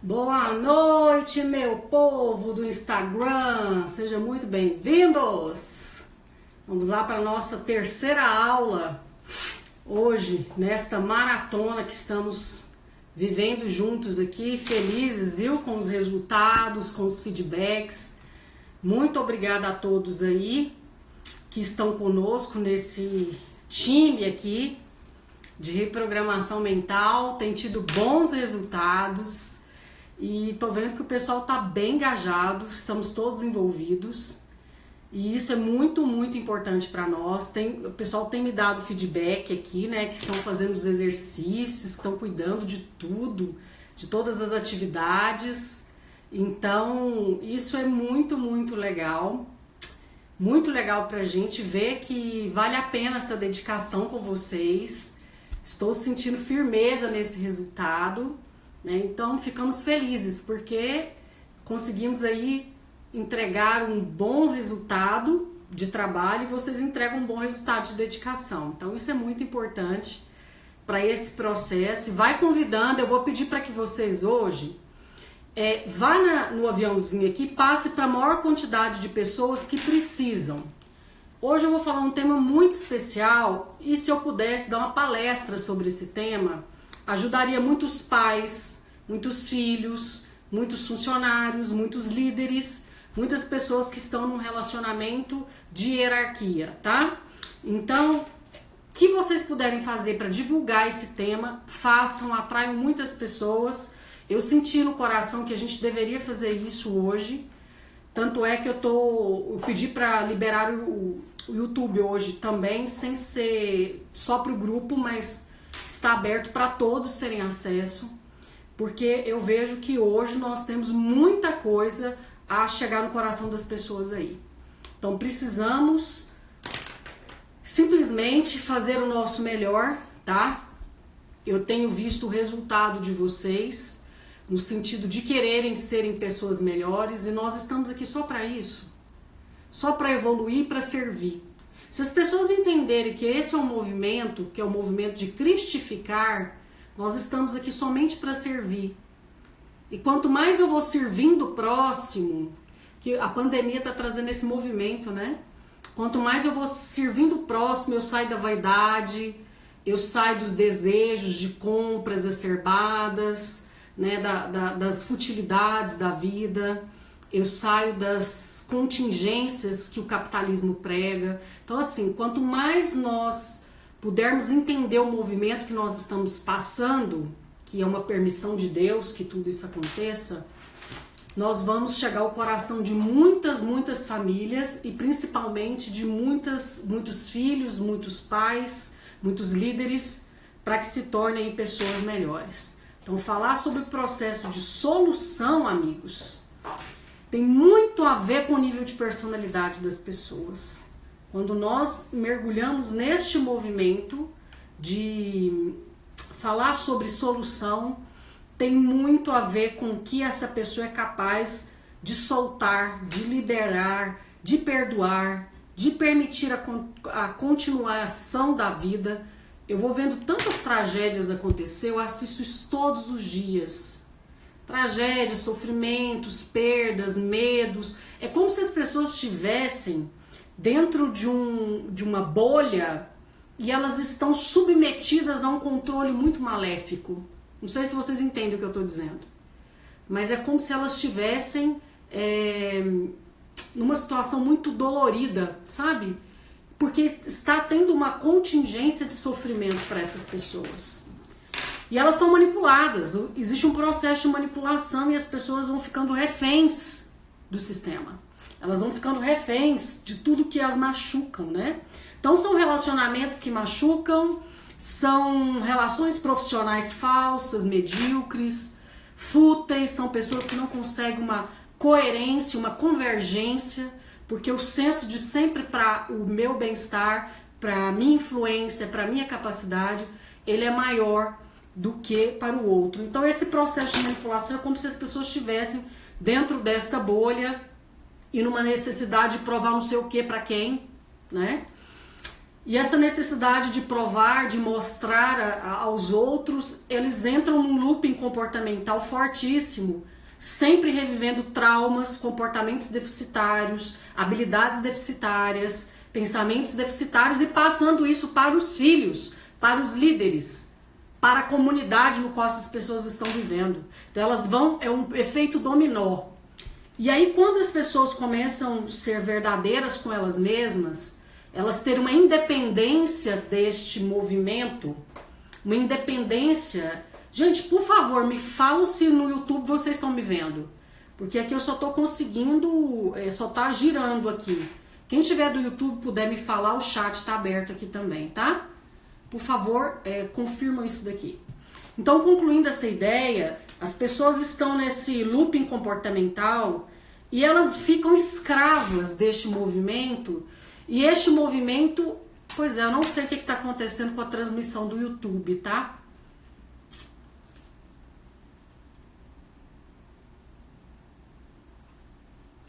Boa noite, meu povo do Instagram, sejam muito bem-vindos. Vamos lá para a nossa terceira aula hoje, nesta maratona que estamos vivendo juntos aqui, felizes, viu, com os resultados, com os feedbacks. Muito obrigada a todos aí que estão conosco nesse time aqui de reprogramação mental, tem tido bons resultados. E tô vendo que o pessoal tá bem engajado, estamos todos envolvidos. E isso é muito, muito importante para nós. O pessoal tem me dado feedback aqui, né? Que estão fazendo os exercícios, estão cuidando de tudo, de todas as atividades. Então, isso é muito, muito legal. Muito legal pra gente ver que vale a pena essa dedicação com vocês. Estou sentindo firmeza nesse resultado. Então ficamos felizes porque conseguimos aí entregar um bom resultado de trabalho e vocês entregam um bom resultado de dedicação. Então isso é muito importante para esse processo. Vai convidando, eu vou pedir para que vocês hoje vá no aviãozinho aqui, passe para a maior quantidade de pessoas que precisam. Hoje eu vou falar um tema muito especial e se eu pudesse dar uma palestra sobre esse tema, ajudaria muitos pais, muitos filhos, muitos funcionários, muitos líderes, muitas pessoas que estão num relacionamento de hierarquia, tá? Então, o que vocês puderem fazer para divulgar esse tema, façam, atraiam muitas pessoas. Eu senti no coração que a gente deveria fazer isso hoje. Tanto é que eu pedi para liberar o YouTube hoje também, sem ser só para o grupo, mas está aberto para todos terem acesso, porque eu vejo que hoje nós temos muita coisa a chegar no coração das pessoas aí. Então precisamos simplesmente fazer o nosso melhor, tá? Eu tenho visto o resultado de vocês, no sentido de quererem serem pessoas melhores, e nós estamos aqui só para isso, só para evoluir, para servir. Se as pessoas entenderem que esse é um movimento, que é o movimento de cristificar, nós estamos aqui somente para servir. E quanto mais eu vou servindo o próximo, que a pandemia está trazendo esse movimento, né? Quanto mais eu vou servindo o próximo, eu saio da vaidade, eu saio dos desejos de compras exacerbadas, né? Das futilidades da vida. Eu saio das contingências que o capitalismo prega. Então, assim, quanto mais nós pudermos entender o movimento que nós estamos passando, que é uma permissão de Deus que tudo isso aconteça, nós vamos chegar ao coração de muitas, muitas famílias e principalmente de muitos filhos, muitos pais, muitos líderes, para que se tornem pessoas melhores. Então, falar sobre o processo de solução, amigos, tem muito a ver com o nível de personalidade das pessoas. Quando nós mergulhamos neste movimento de falar sobre solução, tem muito a ver com o que essa pessoa é capaz de soltar, de liberar, de perdoar, de permitir a continuação da vida. Eu vou vendo tantas tragédias acontecer, eu assisto isso todos os dias. Tragédias, sofrimentos, perdas, medos. É como se as pessoas estivessem dentro de uma bolha e elas estão submetidas a um controle muito maléfico. Não sei se vocês entendem o que eu estou dizendo. Mas é como se elas estivessem numa situação muito dolorida, sabe? Porque está tendo uma contingência de sofrimento para essas pessoas. E elas são manipuladas, existe um processo de manipulação e as pessoas vão ficando reféns do sistema. Elas vão ficando reféns de tudo que as machucam, né? Então são relacionamentos que machucam, são relações profissionais falsas, medíocres, fúteis, são pessoas que não conseguem uma coerência, uma convergência, porque o senso de sempre para o meu bem-estar, para a minha influência, para a minha capacidade, ele é maior do que para o outro. Então esse processo de manipulação é como se as pessoas estivessem dentro desta bolha e numa necessidade de provar não sei o que para quem, né? E essa necessidade de provar, de mostrar aos outros, eles entram num looping comportamental fortíssimo, sempre revivendo traumas, comportamentos deficitários, habilidades deficitárias, pensamentos deficitários e passando isso para os filhos, para os líderes, para a comunidade no qual essas pessoas estão vivendo. Então elas vão, é um efeito dominó. E aí quando as pessoas começam a ser verdadeiras com elas mesmas, elas terem uma independência deste movimento, uma independência... Gente, por favor, me falam se no YouTube vocês estão me vendo, porque aqui eu só estou conseguindo, só tá girando aqui. Quem tiver do YouTube puder me falar, o chat está aberto aqui também, tá? Por favor, confirmam isso daqui. Então, concluindo essa ideia, as pessoas estão nesse looping comportamental e elas ficam escravas deste movimento. E este movimento, pois é, eu não sei o que está acontecendo com a transmissão do YouTube, tá?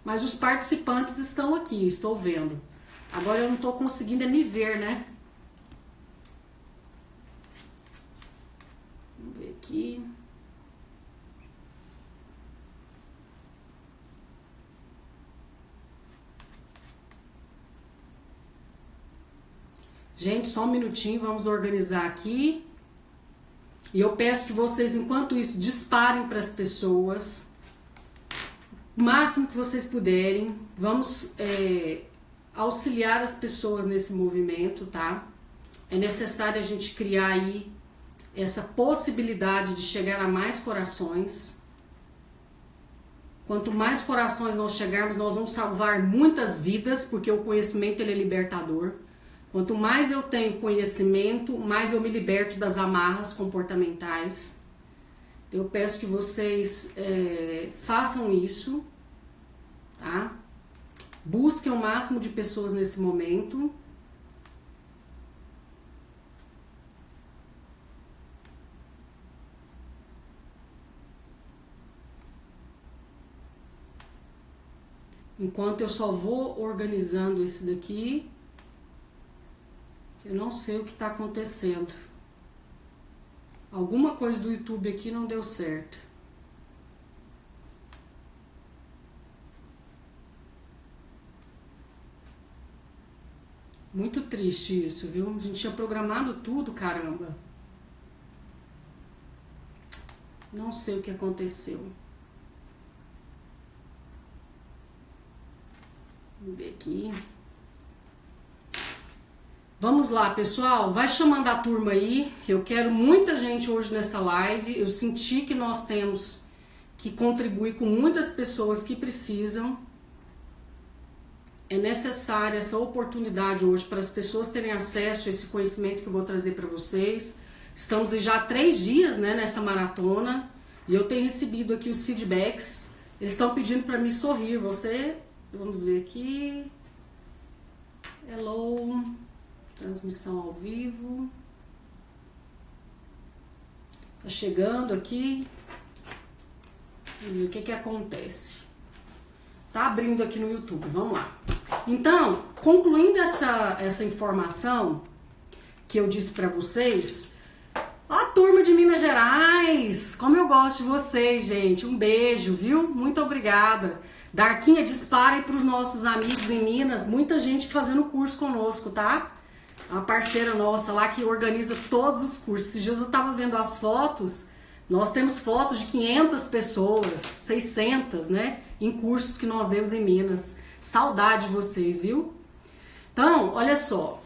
Mas os participantes estão aqui, estou vendo. Agora eu não estou conseguindo me ver, né? Vamos ver aqui. Gente, só um minutinho, vamos organizar aqui. E eu peço que vocês, enquanto isso, disparem para as pessoas. O máximo que vocês puderem. Vamos auxiliar as pessoas nesse movimento, tá? É necessário a gente criar aí essa possibilidade de chegar a mais corações. Quanto mais corações nós chegarmos, nós vamos salvar muitas vidas, porque o conhecimento ele é libertador. Quanto mais eu tenho conhecimento, mais eu me liberto das amarras comportamentais. Eu peço que vocês façam isso, tá? Busquem o máximo de pessoas nesse momento. Enquanto eu só vou organizando esse daqui, eu não sei o que está acontecendo. Alguma coisa do YouTube aqui não deu certo. Muito triste isso, viu? A gente tinha programado tudo, caramba. Não sei o que aconteceu. Vamos ver aqui. Vamos lá, pessoal, vai chamando a turma aí, que eu quero muita gente hoje nessa live. Eu senti que nós temos que contribuir com muitas pessoas que precisam. É necessária essa oportunidade hoje para as pessoas terem acesso a esse conhecimento que eu vou trazer para vocês. Estamos já há 3 dias, né, nessa maratona e eu tenho recebido aqui os feedbacks. Eles estão pedindo para me sorrir. Vamos ver aqui. Hello. Transmissão ao vivo. Tá chegando aqui. Vamos ver o que acontece. Tá abrindo aqui no YouTube. Vamos lá. Então, concluindo essa informação que eu disse para vocês, a turma de Minas Gerais, como eu gosto de vocês, gente. Um beijo, viu? Muito obrigada. Darquinha, dispara aí para os nossos amigos em Minas. Muita gente fazendo curso conosco, tá? Uma parceira nossa lá que organiza todos os cursos. Esses dias eu tava vendo as fotos, nós temos fotos de 500 pessoas, 600, né, em cursos que nós demos em Minas. Saudade de vocês, viu? Então, olha só,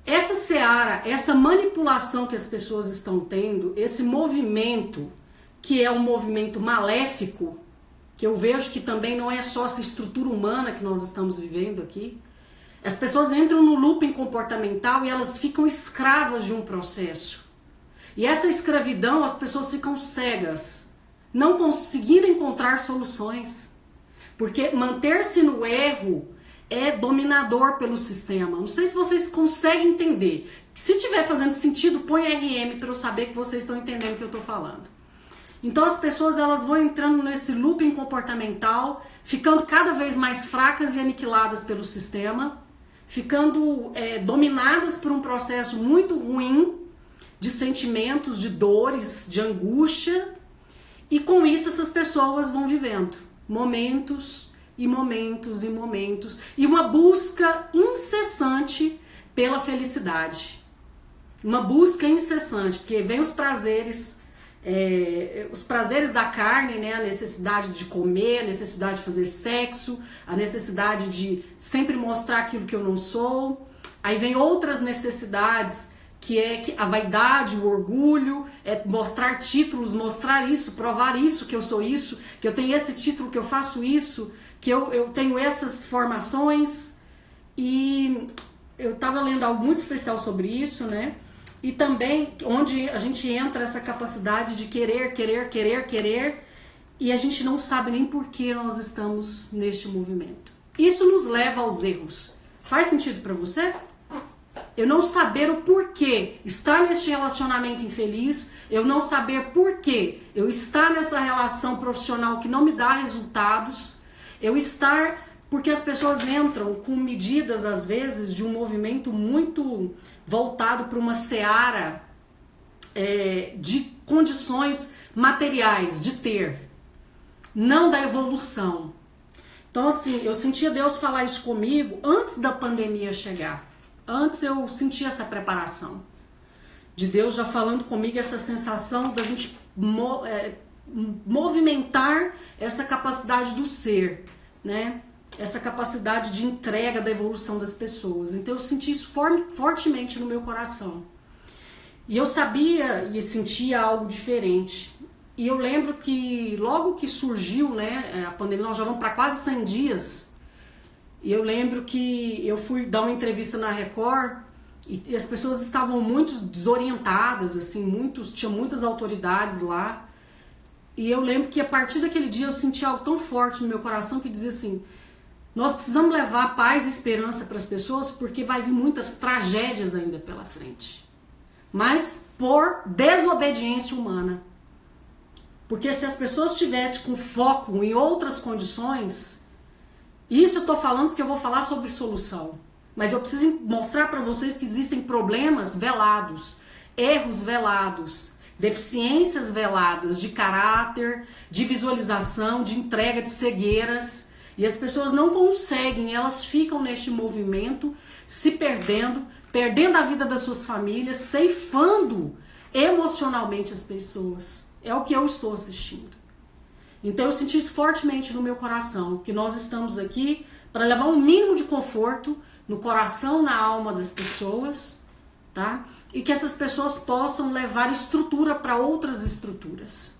essa seara, essa manipulação que as pessoas estão tendo, esse movimento, que é um movimento maléfico, que eu vejo que também não é só essa estrutura humana que nós estamos vivendo aqui. As pessoas entram no looping comportamental e elas ficam escravas de um processo. E essa escravidão, as pessoas ficam cegas, não conseguindo encontrar soluções. Porque manter-se no erro é dominador pelo sistema. Não sei se vocês conseguem entender. Se estiver fazendo sentido, põe RM para eu saber que vocês estão entendendo o que eu estou falando. Então as pessoas elas vão entrando nesse looping comportamental, ficando cada vez mais fracas e aniquiladas pelo sistema, ficando dominadas por um processo muito ruim de sentimentos, de dores, de angústia, e com isso essas pessoas vão vivendo momentos e momentos e momentos, e uma busca incessante pela felicidade. Uma busca incessante, porque vem os prazeres da carne, né? A necessidade de comer, a necessidade de fazer sexo, a necessidade de sempre mostrar aquilo que eu não sou. Aí vem outras necessidades, que é a vaidade, o orgulho, mostrar títulos, mostrar isso, provar isso, que eu sou isso, que eu tenho esse título, que eu faço isso, que eu tenho essas formações. E eu estava lendo algo muito especial sobre isso, né? E também onde a gente entra essa capacidade de querer, e a gente não sabe nem por que nós estamos neste movimento. Isso nos leva aos erros. Faz sentido para você? Eu não saber o porquê estar neste relacionamento infeliz, eu não saber porquê eu estar nessa relação profissional que não me dá resultados, eu estar... Porque as pessoas entram com medidas, às vezes, de um movimento muito voltado para uma seara de condições materiais, de ter, não da evolução. Então, assim, eu sentia Deus falar isso comigo antes da pandemia chegar. Antes eu sentia essa preparação de Deus já falando comigo, essa sensação da gente movimentar essa capacidade do ser, né? Essa capacidade de entrega da evolução das pessoas. Então eu senti isso fortemente no meu coração. E eu sabia e sentia algo diferente. E eu lembro que logo que surgiu, né, a pandemia, nós já vamos para quase 100 dias. E eu lembro que eu fui dar uma entrevista na Record e as pessoas estavam muito desorientadas, assim, tinha muitas autoridades lá. E eu lembro que a partir daquele dia eu senti algo tão forte no meu coração que dizia assim: nós precisamos levar paz e esperança para as pessoas, porque vai vir muitas tragédias ainda pela frente. Mas por desobediência humana. Porque se as pessoas estivessem com foco em outras condições, isso eu estou falando porque eu vou falar sobre solução. Mas eu preciso mostrar para vocês que existem problemas velados, erros velados, deficiências veladas de caráter, de visualização, de entrega de cegueiras. E as pessoas não conseguem, elas ficam neste movimento, se perdendo a vida das suas famílias, ceifando emocionalmente as pessoas. É o que eu estou assistindo. Então eu senti isso fortemente no meu coração, que nós estamos aqui para levar um mínimo de conforto no coração, na alma das pessoas, tá? E que essas pessoas possam levar estrutura para outras estruturas.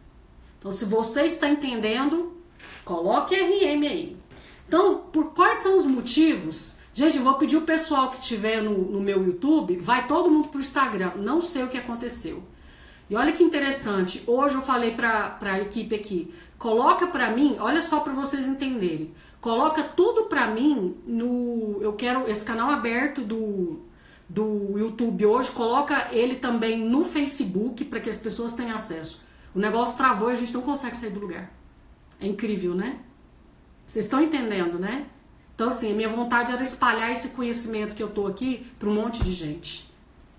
Então, se você está entendendo, coloque RM aí. Então, por quais são os motivos? Gente, eu vou pedir o pessoal que estiver no meu YouTube, vai todo mundo pro Instagram. Não sei o que aconteceu. E olha que interessante, hoje eu falei para a equipe aqui, coloca para mim, olha só para vocês entenderem, coloca tudo para mim eu quero esse canal aberto do YouTube hoje, coloca ele também no Facebook para que as pessoas tenham acesso. O negócio travou e a gente não consegue sair do lugar. É incrível, né? Vocês estão entendendo, né? Então, assim, a minha vontade era espalhar esse conhecimento que eu tô aqui para um monte de gente.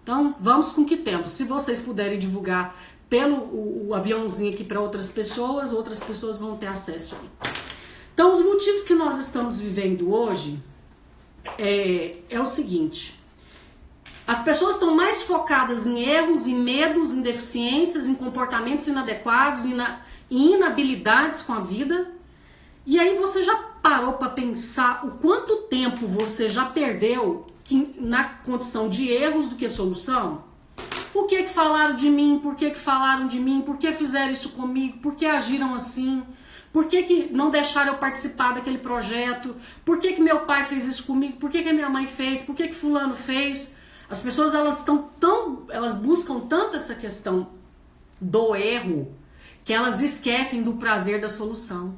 Então, vamos com o que temos. Se vocês puderem divulgar pelo o aviãozinho aqui para outras pessoas vão ter acesso aí. Então, os motivos que nós estamos vivendo hoje é o seguinte. As pessoas estão mais focadas em erros, em medos, em deficiências, em comportamentos inadequados, em inabilidades com a vida. E aí você já parou para pensar o quanto tempo você já perdeu na condição de erros do que solução? O que falaram de mim? Por que falaram de mim? Por que fizeram isso comigo? Por que agiram assim? Por que não deixaram eu participar daquele projeto? Por que meu pai fez isso comigo? Por que a minha mãe fez? Por que fulano fez? As pessoas elas buscam tanto essa questão do erro que elas esquecem do prazer da solução.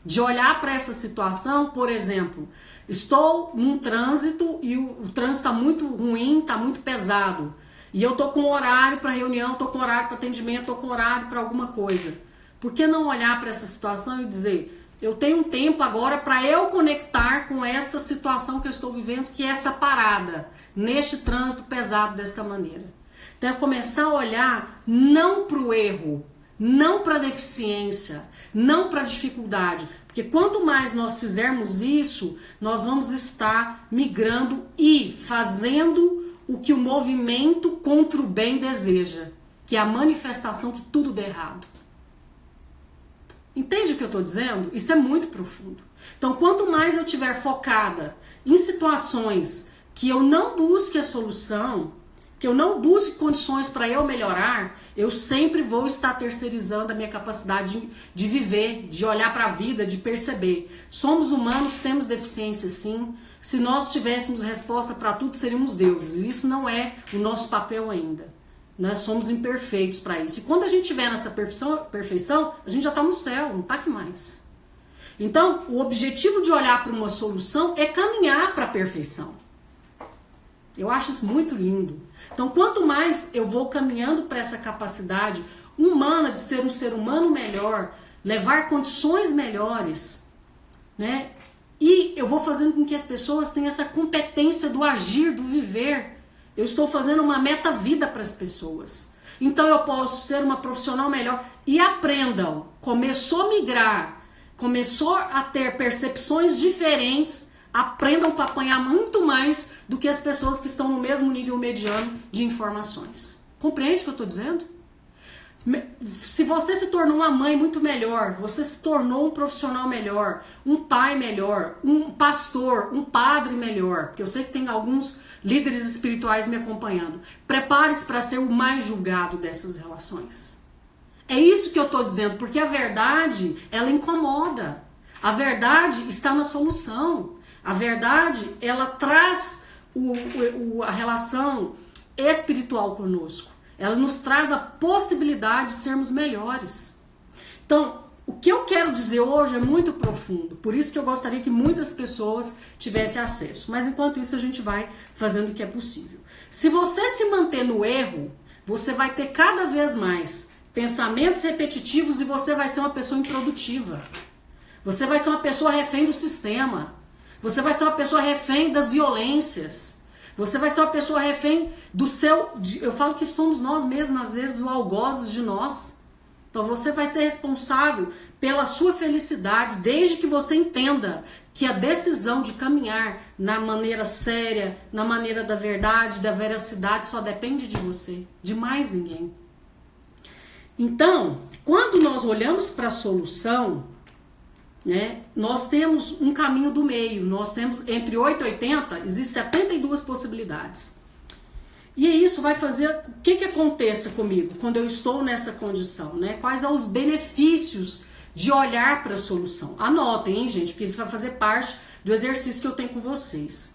De olhar para essa situação, por exemplo, estou num trânsito e o trânsito está muito ruim, está muito pesado. E eu estou com horário para reunião, estou com horário para atendimento, estou com horário para alguma coisa. Por que não olhar para essa situação e dizer, Eu tenho um tempo agora para eu conectar com essa situação que eu estou vivendo, que é essa parada, neste trânsito pesado desta maneira. Então, é começar a olhar não para o erro, não para a deficiência, não para a dificuldade. Porque quanto mais nós fizermos isso, nós vamos estar migrando e fazendo o que o movimento contra o bem deseja, que é a manifestação que tudo dê errado. Entende o que eu estou dizendo? Isso é muito profundo. Então, quanto mais eu estiver focada em situações que eu não busque a solução, que eu não busque condições para eu melhorar, eu sempre vou estar terceirizando a minha capacidade de viver, de olhar para a vida, de perceber. Somos humanos, temos deficiência sim. Se nós tivéssemos resposta para tudo, seríamos deuses. Isso não é o nosso papel ainda. Nós somos imperfeitos para isso. E quando a gente estiver nessa perfeição, a gente já está no céu, não está aqui mais. Então, o objetivo de olhar para uma solução é caminhar para a perfeição. Eu acho isso muito lindo. Então, quanto mais eu vou caminhando para essa capacidade humana de ser um ser humano melhor, levar condições melhores, né? E eu vou fazendo com que as pessoas tenham essa competência do agir, do viver. Eu estou fazendo uma meta-vida para as pessoas. Então eu posso ser uma profissional melhor. E aprendam, começou a migrar, começou a ter percepções diferentes, aprendam para apanhar muito mais do que as pessoas que estão no mesmo nível mediano de informações. Compreende o que eu estou dizendo? Se você se tornou uma mãe muito melhor, você se tornou um profissional melhor, um pai melhor, um pastor, um padre melhor, porque eu sei que tem alguns líderes espirituais me acompanhando, prepare-se para ser o mais julgado dessas relações. É isso que eu estou dizendo, porque a verdade, ela incomoda. A verdade está na solução. A verdade, ela traz a relação espiritual conosco. Ela nos traz a possibilidade de sermos melhores. Então, o que eu quero dizer hoje é muito profundo. Por isso que eu gostaria que muitas pessoas tivessem acesso. Mas enquanto isso a gente vai fazendo o que é possível. Se você se manter no erro, você vai ter cada vez mais pensamentos repetitivos e você vai ser uma pessoa improdutiva. Você vai ser uma pessoa refém do sistema. Você vai ser uma pessoa refém das violências. Você vai ser uma pessoa refém do seu... Eu falo que somos nós mesmos, às vezes, o algozes de nós. Então você vai ser responsável pela sua felicidade, desde que você entenda que a decisão de caminhar na maneira séria, na maneira da verdade, da veracidade, só depende de você, de mais ninguém. Então, quando nós olhamos para a solução, né, nós temos um caminho do meio, nós temos entre 8 e 80, existem 72 possibilidades. E isso vai fazer, o que aconteça comigo quando eu estou nessa condição, né? Quais são os benefícios de olhar para a solução? Anotem, hein, gente, porque isso vai fazer parte do exercício que eu tenho com vocês.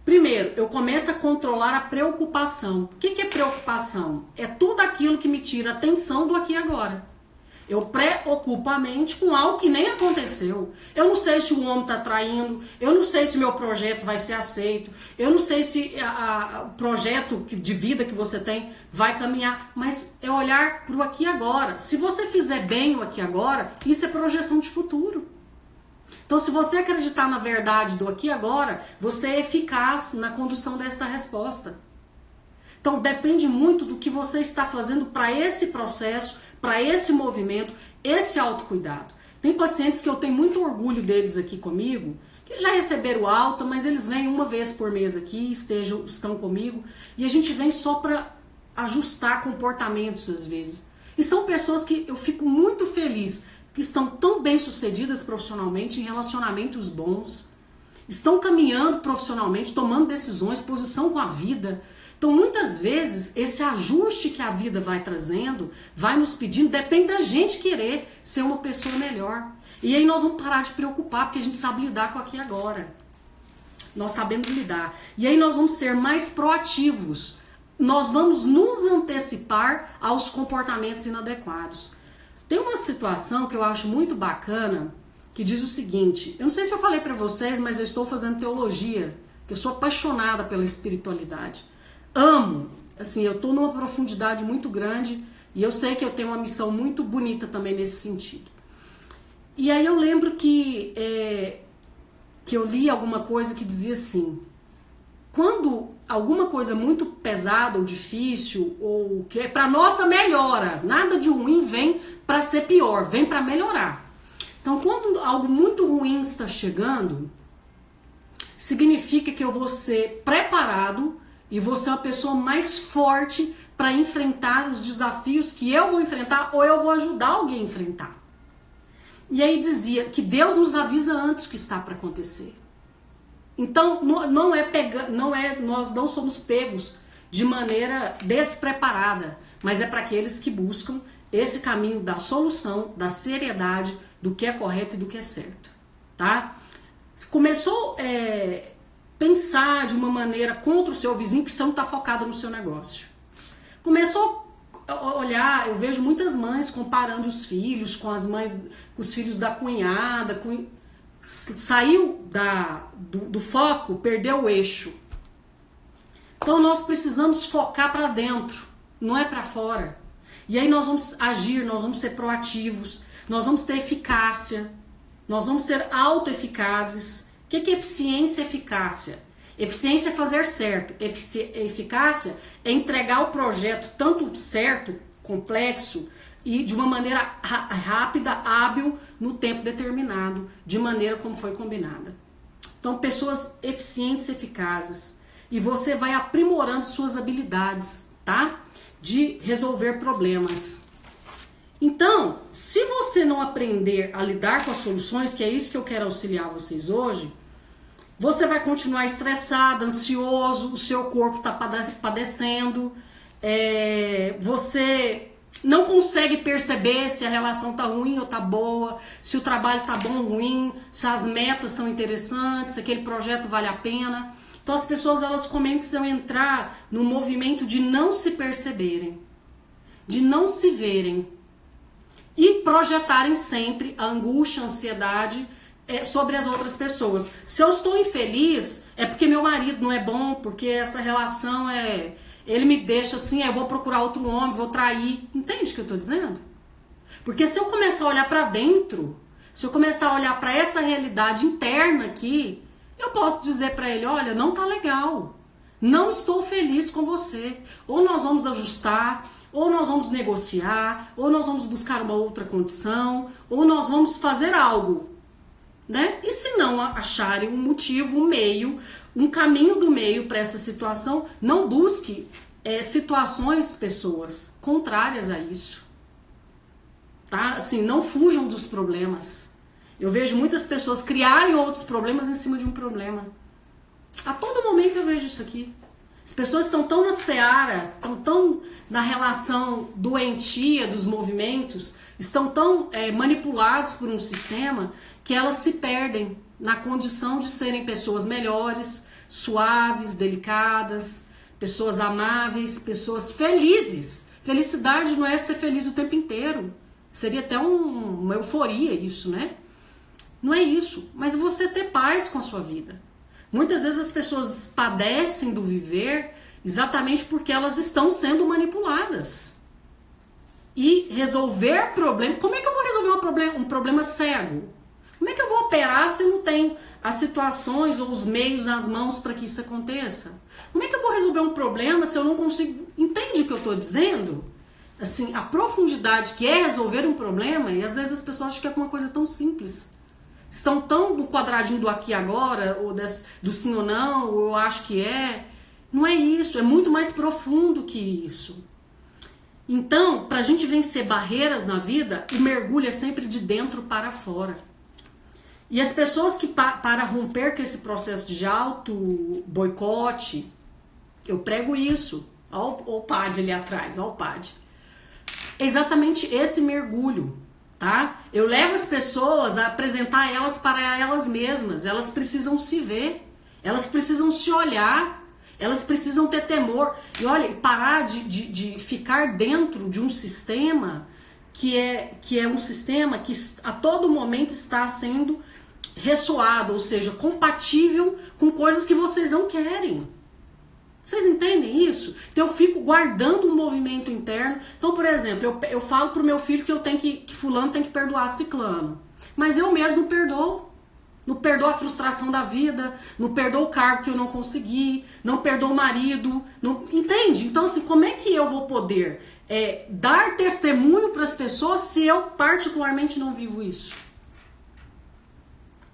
Primeiro, eu começo a controlar a preocupação. O que é preocupação? É tudo aquilo que me tira a atenção do aqui e agora. Eu preocupo a mente com algo que nem aconteceu. Eu não sei se o homem está traindo, eu não sei se meu projeto vai ser aceito, eu não sei se o projeto de vida que você tem vai caminhar, mas é olhar para o aqui e agora. Se você fizer bem o aqui e agora, isso é projeção de futuro. Então, se você acreditar na verdade do aqui e agora, você é eficaz na condução desta resposta. Então, depende muito do que você está fazendo para esse processo, para esse movimento, esse autocuidado. Tem pacientes que eu tenho muito orgulho deles aqui comigo, que já receberam alta, mas eles vêm uma vez por mês aqui, estão comigo, e a gente vem só para ajustar comportamentos às vezes. E são pessoas que eu fico muito feliz, que estão tão bem sucedidas profissionalmente, em relacionamentos bons, estão caminhando profissionalmente, tomando decisões, posição com a vida. Então, muitas vezes, esse ajuste que a vida vai trazendo, vai nos pedindo, depende da gente querer ser uma pessoa melhor. E aí nós vamos parar de preocupar, porque a gente sabe lidar com aqui e agora. Nós sabemos lidar. E aí nós vamos ser mais proativos. Nós vamos nos antecipar aos comportamentos inadequados. Tem uma situação que eu acho muito bacana, que diz o seguinte, eu não sei se eu falei para vocês, mas eu estou fazendo teologia, que eu sou apaixonada pela espiritualidade. Amo, assim, eu estou numa profundidade muito grande e eu sei que eu tenho uma missão muito bonita também nesse sentido. E aí eu lembro que eu li alguma coisa que dizia assim: quando alguma coisa muito pesada ou difícil, ou que é para nossa melhora, nada de ruim vem para ser pior, vem para melhorar. Então, quando algo muito ruim está chegando, significa que eu vou ser preparado e vou ser uma pessoa mais forte para enfrentar os desafios que eu vou enfrentar ou eu vou ajudar alguém a enfrentar. E aí dizia que Deus nos avisa antes o que está para acontecer. Então, nós não somos pegos de maneira despreparada, mas é para aqueles que buscam esse caminho da solução, da seriedade, do que é correto e do que é certo, tá? Começou a pensar de uma maneira contra o seu vizinho, que você não está focado no seu negócio. Começou a olhar, eu vejo muitas mães comparando os filhos com as mães, com os filhos da cunhada, saiu do foco, perdeu o eixo. Então nós precisamos focar para dentro, não é para fora. E aí nós vamos agir, nós vamos ser proativos, nós vamos ter eficácia, nós vamos ser autoeficazes. O que é eficiência e eficácia? Eficiência é fazer certo, eficácia é entregar o projeto tanto certo, complexo, e de uma maneira rápida, hábil, no tempo determinado, de maneira como foi combinada. Então, pessoas eficientes e eficazes. E você vai aprimorando suas habilidades, tá? De resolver problemas. Então, se você não aprender a lidar com as soluções, que é isso que eu quero auxiliar vocês hoje, você vai continuar estressado, ansioso, o seu corpo está padecendo, você não consegue perceber se a relação tá ruim ou tá boa, se o trabalho tá bom ou ruim, se as metas são interessantes, se aquele projeto vale a pena. Então as pessoas elas começam a entrar no movimento de não se perceberem, de não se verem e projetarem sempre a angústia, a ansiedade sobre as outras pessoas. Se eu estou infeliz, é porque meu marido não é bom, porque essa relação ele me deixa assim, eu vou procurar outro homem, vou trair. Entende o que eu estou dizendo? Porque se eu começar a olhar para dentro, se eu começar a olhar para essa realidade interna aqui, eu posso dizer para ele, olha, não tá legal, não estou feliz com você. Ou nós vamos ajustar, ou nós vamos negociar, ou nós vamos buscar uma outra condição, ou nós vamos fazer algo, né? E se não acharem um motivo, um meio, um caminho do meio para essa situação, não busque situações, pessoas contrárias a isso, tá? Assim, não fujam dos problemas. Eu vejo muitas pessoas criarem outros problemas em cima de um problema. A todo momento eu vejo isso aqui. As pessoas estão tão na seara, estão tão na relação doentia dos movimentos, estão tão manipulados por um sistema que elas se perdem na condição de serem pessoas melhores, suaves, delicadas, pessoas amáveis, pessoas felizes. Felicidade não é ser feliz o tempo inteiro. Seria até uma euforia isso, né? Não é isso, mas você ter paz com a sua vida. Muitas vezes as pessoas padecem do viver exatamente porque elas estão sendo manipuladas. E resolver problema... Como é que eu vou resolver um problema cego? Como é que eu vou operar se eu não tenho as situações ou os meios nas mãos para que isso aconteça? Como é que eu vou resolver um problema se eu não consigo... Entende o que eu estou dizendo? Assim, a profundidade que é resolver um problema, e às vezes as pessoas acham que é uma coisa tão simples. Estão tão no quadradinho do aqui e agora, ou do sim ou não, ou eu acho que é. Não é isso, é muito mais profundo que isso. Então, para a gente vencer barreiras na vida, o mergulho é sempre de dentro para fora. E as pessoas que, para romper com esse processo de auto-boicote, eu prego isso. Olha o PAD ali atrás, olha o PAD. É exatamente esse mergulho. Tá? Eu levo as pessoas a apresentar elas para elas mesmas. Elas precisam se ver, elas precisam se olhar, elas precisam ter temor. E olha, parar de ficar dentro de um sistema que é um sistema que a todo momento está sendo ressoado, ou seja, compatível com coisas que vocês não querem. Vocês entendem isso? Então eu fico guardando um movimento interno. Então, por exemplo, eu falo pro meu filho que fulano tem que perdoar ciclano. mas eu mesmo não perdoo. Não perdoo a frustração da vida, não perdoo o cargo que eu não consegui, não perdoo o marido, não, entende? Então, assim, como é que eu vou poder dar testemunho para as pessoas se eu particularmente não vivo isso?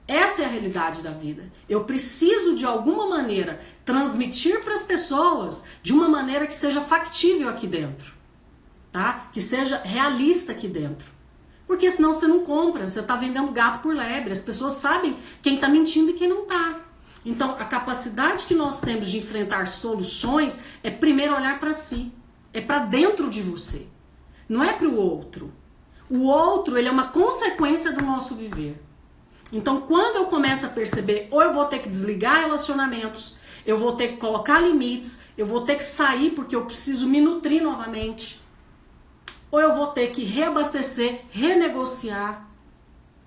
Essa é a realidade da vida. Eu preciso, de alguma maneira, transmitir para as pessoas de uma maneira que seja factível aqui dentro, tá? Que seja realista aqui dentro. Porque senão você não compra, você está vendendo gato por lebre. As pessoas sabem quem está mentindo e quem não está. Então, a capacidade que nós temos de enfrentar soluções é primeiro olhar para si. É para dentro de você. Não é para o outro. O outro, ele é uma consequência do nosso viver. Então, quando eu começo a perceber, ou eu vou ter que desligar relacionamentos, eu vou ter que colocar limites, eu vou ter que sair porque eu preciso me nutrir novamente, ou eu vou ter que reabastecer, renegociar,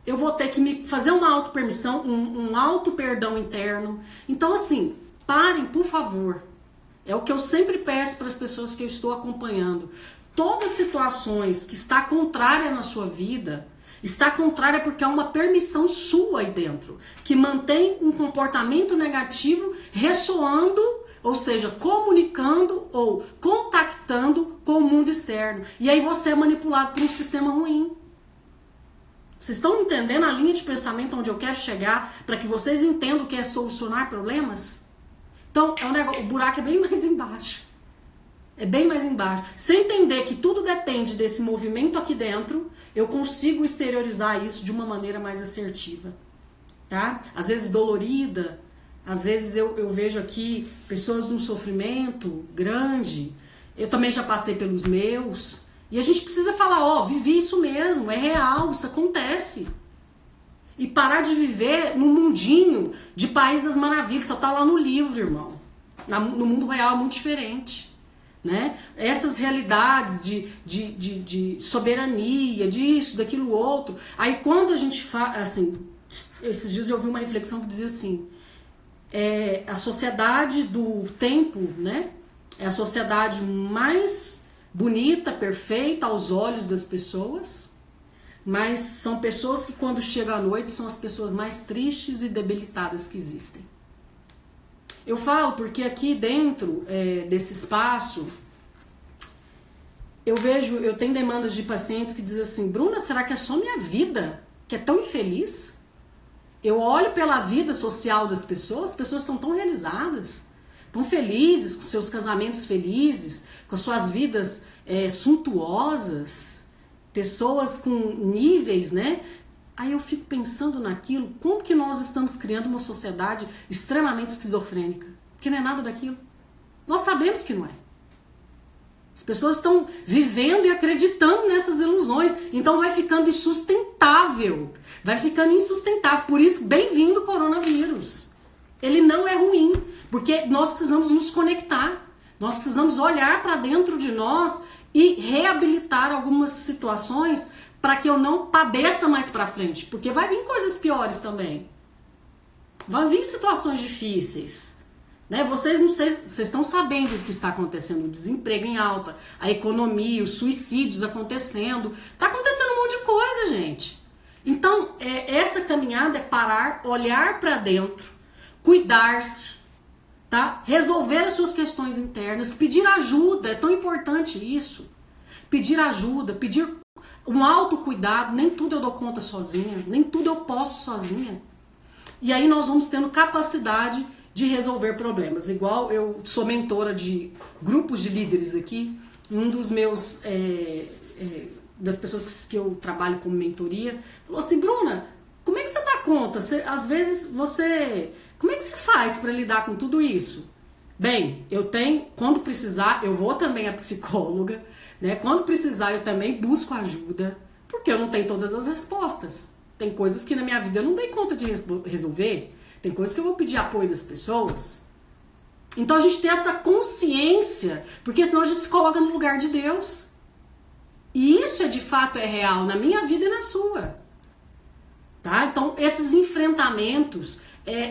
eu vou ter que me fazer uma auto-permissão, um auto-perdão interno. Então, assim, parem, por favor. É o que eu sempre peço para as pessoas que eu estou acompanhando. Todas as situações que está contrária na sua vida, está contrária porque há uma permissão sua aí dentro, que mantém um comportamento negativo ressoando, ou seja, comunicando ou contactando com o mundo externo. E aí você é manipulado por um sistema ruim. Vocês estão entendendo a linha de pensamento onde eu quero chegar para que vocês entendam o que é solucionar problemas? Então, o buraco é bem mais embaixo. É bem mais embaixo. Se eu entender que tudo depende desse movimento aqui dentro, eu consigo exteriorizar isso de uma maneira mais assertiva. Tá? Às vezes dolorida, às vezes eu vejo aqui pessoas num sofrimento grande. Eu também já passei pelos meus. E a gente precisa falar, vivi isso mesmo, é real, isso acontece. E parar de viver num mundinho de País das Maravilhas, só tá lá no livro, irmão. No mundo real é muito diferente. Né? Essas realidades de soberania, disso, daquilo outro. Aí quando a gente fala, assim, esses dias eu ouvi uma reflexão que dizia assim, a sociedade do tempo, né? É a sociedade mais bonita, perfeita aos olhos das pessoas, mas são pessoas que quando chegam à noite são as pessoas mais tristes e debilitadas que existem. Eu falo porque aqui dentro desse espaço, eu tenho demandas de pacientes que dizem assim, Bruna, será que é só minha vida que é tão infeliz? Eu olho pela vida social das pessoas, as pessoas estão tão realizadas, tão felizes, com seus casamentos felizes, com suas vidas suntuosas, pessoas com níveis, né? Aí eu fico pensando naquilo, como que nós estamos criando uma sociedade extremamente esquizofrênica? Porque não é nada daquilo. Nós sabemos que não é. As pessoas estão vivendo e acreditando nessas ilusões. Então vai ficando insustentável. Vai ficando insustentável. Por isso, bem-vindo o coronavírus. Ele não é ruim, porque nós precisamos nos conectar. Nós precisamos olhar para dentro de nós e reabilitar algumas situações para que eu não padeça mais para frente, porque vai vir coisas piores também. Vai vir situações difíceis, né? Vocês estão sabendo do que está acontecendo, o desemprego em alta, a economia, os suicídios acontecendo, tá acontecendo um monte de coisa, gente. Então, essa caminhada é parar, olhar para dentro, cuidar-se, tá? Resolver as suas questões internas, pedir ajuda, é tão importante isso. Pedir ajuda, pedir um autocuidado, nem tudo eu dou conta sozinha, nem tudo eu posso sozinha. E aí nós vamos tendo capacidade de resolver problemas. Igual eu sou mentora de grupos de líderes aqui, um dos meus, das pessoas que eu trabalho como mentoria, falou assim, Bruna, como é que você dá conta? Às vezes como é que você faz para lidar com tudo isso? Bem, quando precisar, eu vou também à psicóloga, né? Quando precisar, eu também busco ajuda, porque eu não tenho todas as respostas. Tem coisas que na minha vida eu não dei conta de resolver, tem coisas que eu vou pedir apoio das pessoas. Então a gente tem essa consciência, porque senão a gente se coloca no lugar de Deus. E isso de fato é real na minha vida e na sua. Tá? Então esses enfrentamentos,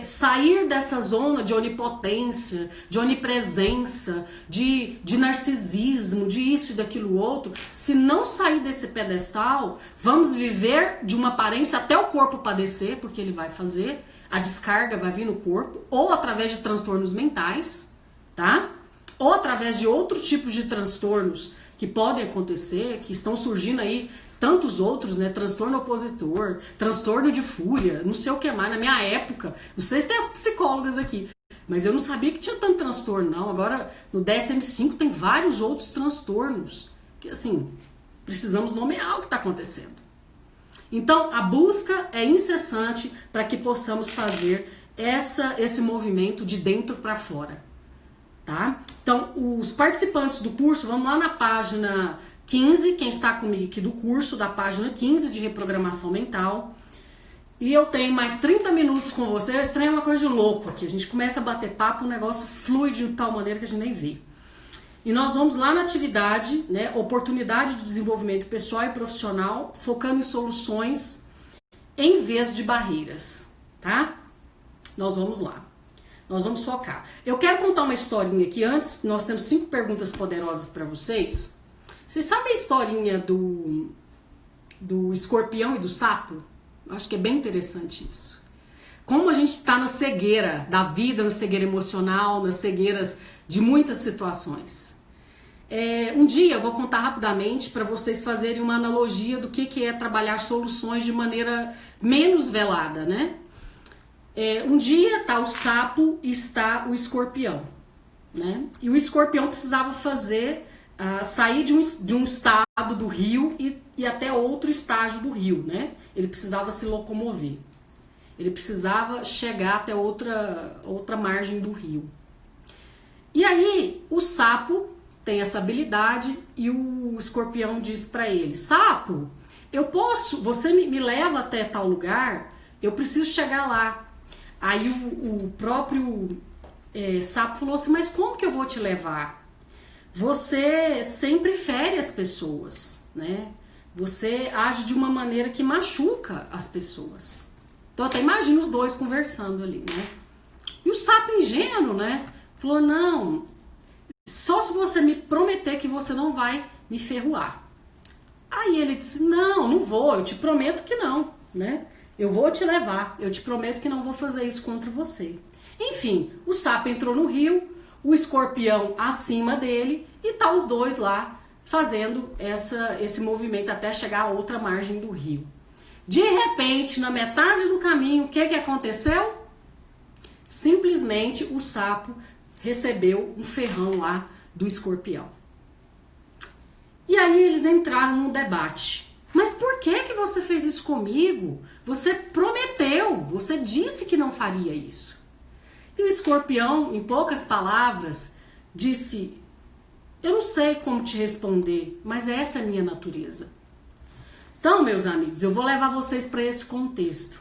sair dessa zona de onipotência, de onipresença, de narcisismo, de isso e daquilo outro. Se não sair desse pedestal, vamos viver de uma aparência até o corpo padecer, porque ele vai fazer, a descarga vai vir no corpo, ou através de transtornos mentais, tá? Ou através de outros tipos de transtornos que podem acontecer, que estão surgindo aí, tantos outros, né? Transtorno opositor, transtorno de fúria, não sei o que mais. Na minha época, não sei se tem as psicólogas aqui, mas eu não sabia que tinha tanto transtorno, não. Agora, no DSM-5 tem vários outros transtornos, que assim, precisamos nomear o que está acontecendo. Então, a busca é incessante para que possamos fazer esse movimento de dentro para fora, tá? Então, os participantes do curso, vamos lá na página 15, quem está comigo aqui do curso, da página 15 de reprogramação mental. E eu tenho mais 30 minutos com você. Eu estranho uma coisa de louco aqui. A gente começa a bater papo, o negócio flui de tal maneira que a gente nem vê. E nós vamos lá na atividade, né, oportunidade de desenvolvimento pessoal e profissional, focando em soluções em vez de barreiras, tá? Nós vamos lá. Nós vamos focar. Eu quero contar uma historinha aqui antes. Nós temos 5 perguntas poderosas para vocês. Vocês sabem a historinha do escorpião e do sapo? Acho que é bem interessante isso. Como a gente está na cegueira da vida, na cegueira emocional, nas cegueiras de muitas situações. Um dia eu vou contar rapidamente para vocês fazerem uma analogia do que é trabalhar soluções de maneira menos velada, né? Um dia tá o sapo e está o escorpião, né? E o escorpião precisava sair de um estado do rio e até outro estágio do rio, né? Ele precisava se locomover. Ele precisava chegar até outra margem do rio. E aí, o sapo tem essa habilidade e o escorpião diz para ele: sapo, você me leva até tal lugar, eu preciso chegar lá. Aí o próprio sapo falou assim: mas como que eu vou te levar? Você sempre fere as pessoas, né? Você age de uma maneira que machuca as pessoas. Então até imagina os dois conversando ali, né? E o sapo ingênuo, né? Falou: não, só se você me prometer que você não vai me ferroar. Aí ele disse: não vou, eu te prometo que não, né? Eu vou te levar, eu te prometo que não vou fazer isso contra você. Enfim, o sapo entrou no rio, o escorpião acima dele e tá os dois lá fazendo esse movimento até chegar à outra margem do rio. De repente, na metade do caminho, o que aconteceu? Simplesmente o sapo recebeu um ferrão lá do escorpião. E aí eles entraram num debate. Mas por que você fez isso comigo? Você prometeu, você disse que não faria isso. E o escorpião, em poucas palavras, disse: eu não sei como te responder, mas essa é a minha natureza. Então, meus amigos, eu vou levar vocês para esse contexto.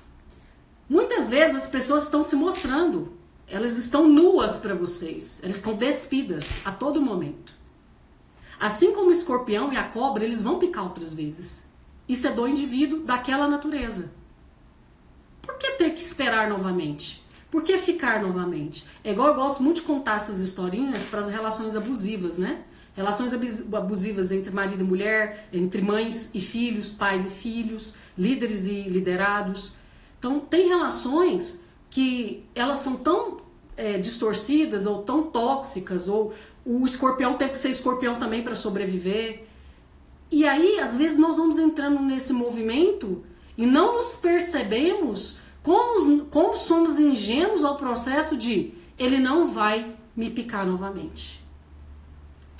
Muitas vezes as pessoas estão se mostrando, elas estão nuas para vocês, elas estão despidas a todo momento. Assim como o escorpião e a cobra, eles vão picar outras vezes. Isso é do indivíduo daquela natureza. Por que ter que esperar novamente? Por que ficar novamente? É igual eu gosto muito de contar essas historinhas para as relações abusivas, né? Relações abusivas entre marido e mulher, entre mães e filhos, pais e filhos, líderes e liderados. Então, tem relações que elas são tão distorcidas ou tão tóxicas, ou o escorpião teve que ser escorpião também para sobreviver. E aí, às vezes, nós vamos entrando nesse movimento e não nos percebemos como somos ingênuos ao processo de ele não vai me picar novamente.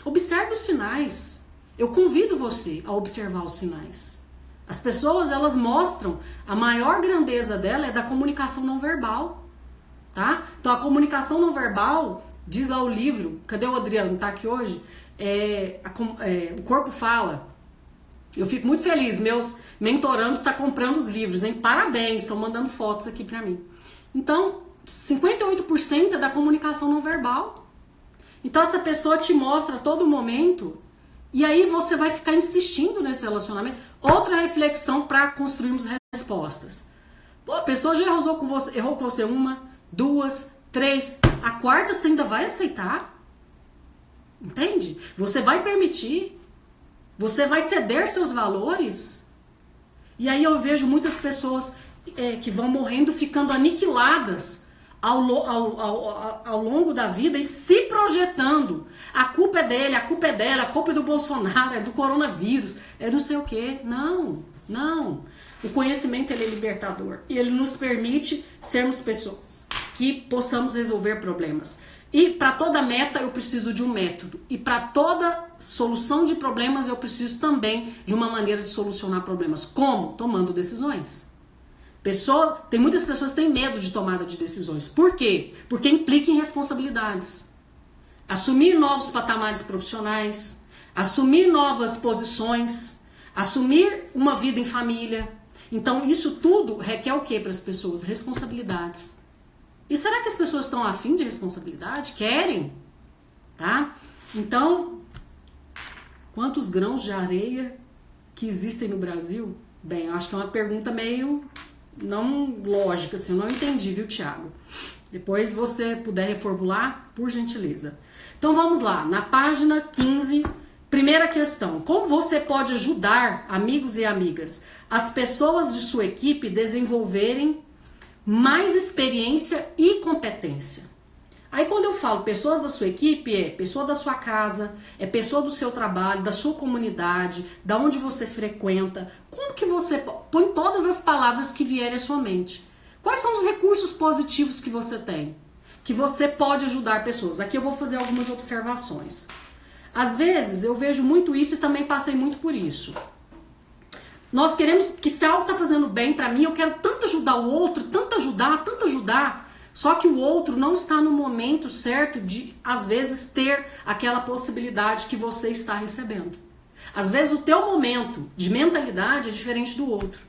Observe os sinais. Eu convido você a observar os sinais. As pessoas, elas mostram, a maior grandeza dela é da comunicação não verbal, tá? Então, a comunicação não verbal, diz lá o livro, cadê o Adriano? Tá aqui hoje? O Corpo Fala. Eu fico muito feliz, meus mentorandos estão comprando os livros, hein? Parabéns, estão mandando fotos aqui pra mim. Então, 58% é da comunicação não verbal. Então, essa pessoa te mostra a todo momento, e aí você vai ficar insistindo nesse relacionamento. Outra reflexão para construirmos respostas. Pô, a pessoa já errou com você uma, duas, três, a quarta você ainda vai aceitar? Entende? Você vai permitir? Você vai ceder seus valores? E aí eu vejo muitas pessoas que vão morrendo, ficando aniquiladas ao longo da vida e se projetando. A culpa é dele, a culpa é dela, a culpa é do Bolsonaro, é do coronavírus, é não sei o quê. Não, não. O conhecimento ele é libertador e ele nos permite sermos pessoas que possamos resolver problemas. E para toda meta eu preciso de um método. E para toda solução de problemas eu preciso também de uma maneira de solucionar problemas. Como? Tomando decisões. Tem muitas pessoas que têm medo de tomada de decisões. Por quê? Porque implica em responsabilidades. Assumir novos patamares profissionais, assumir novas posições, assumir uma vida em família. Então isso tudo requer o quê para as pessoas? Responsabilidades. E será que as pessoas estão afim de responsabilidade? Querem? Tá? Então, quantos grãos de areia que existem no Brasil? Bem, eu acho que é uma pergunta meio não lógica, assim, eu não entendi, viu, Thiago? Depois você puder reformular, por gentileza. Então vamos lá, na página 15, primeira questão. Como você pode ajudar, amigos e amigas, as pessoas de sua equipe desenvolverem mais experiência e competência? Aí quando eu falo pessoas da sua equipe, é pessoa da sua casa, é pessoa do seu trabalho, da sua comunidade, da onde você frequenta. Como que você põe todas as palavras que vierem à sua mente? Quais são os recursos positivos que você tem? Que você pode ajudar pessoas? Aqui eu vou fazer algumas observações. Às vezes eu vejo muito isso e também passei muito por isso. Nós queremos que se algo está fazendo bem para mim, eu quero tanto ajudar o outro, tanto ajudar, só que o outro não está no momento certo de, às vezes, ter aquela possibilidade que você está recebendo. Às vezes o teu momento de mentalidade é diferente do outro.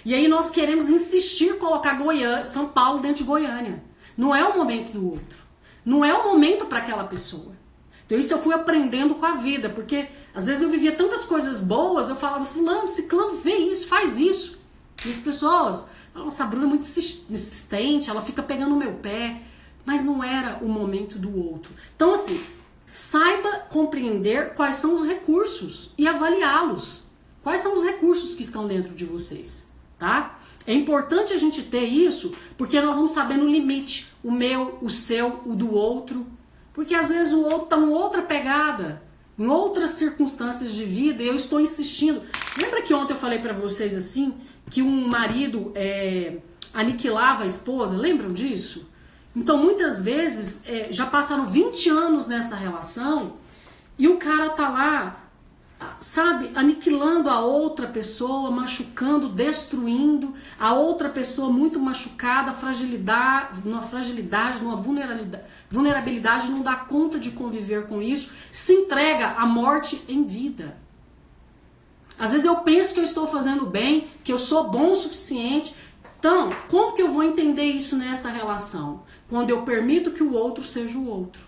E aí nós queremos insistir em colocar São Paulo dentro de Goiânia. Não é o momento do outro. Não é o momento para aquela pessoa. Então isso eu fui aprendendo com a vida, porque às vezes eu vivia tantas coisas boas, eu falava, fulano, ciclano, vê isso, faz isso. E as pessoas, nossa, a Bruna é muito insistente, ela fica pegando o meu pé, mas não era o momento do outro. Então assim, saiba compreender quais são os recursos e avaliá-los. Quais são os recursos que estão dentro de vocês, tá? É importante a gente ter isso, porque nós vamos saber no limite, o meu, o seu, o do outro. Porque às vezes o outro está em outra pegada, em outras circunstâncias de vida, e eu estou insistindo. Lembra que ontem eu falei para vocês assim, que um marido aniquilava a esposa? Lembram disso? Então muitas vezes já passaram 20 anos nessa relação e o cara tá lá, sabe, aniquilando a outra pessoa, machucando, destruindo a outra pessoa muito machucada, numa vulnerabilidade, não dá conta de conviver com isso, se entrega à morte em vida. Às vezes eu penso que eu estou fazendo bem, que eu sou bom o suficiente. Então, como que eu vou entender isso nessa relação? Quando eu permito que o outro seja o outro,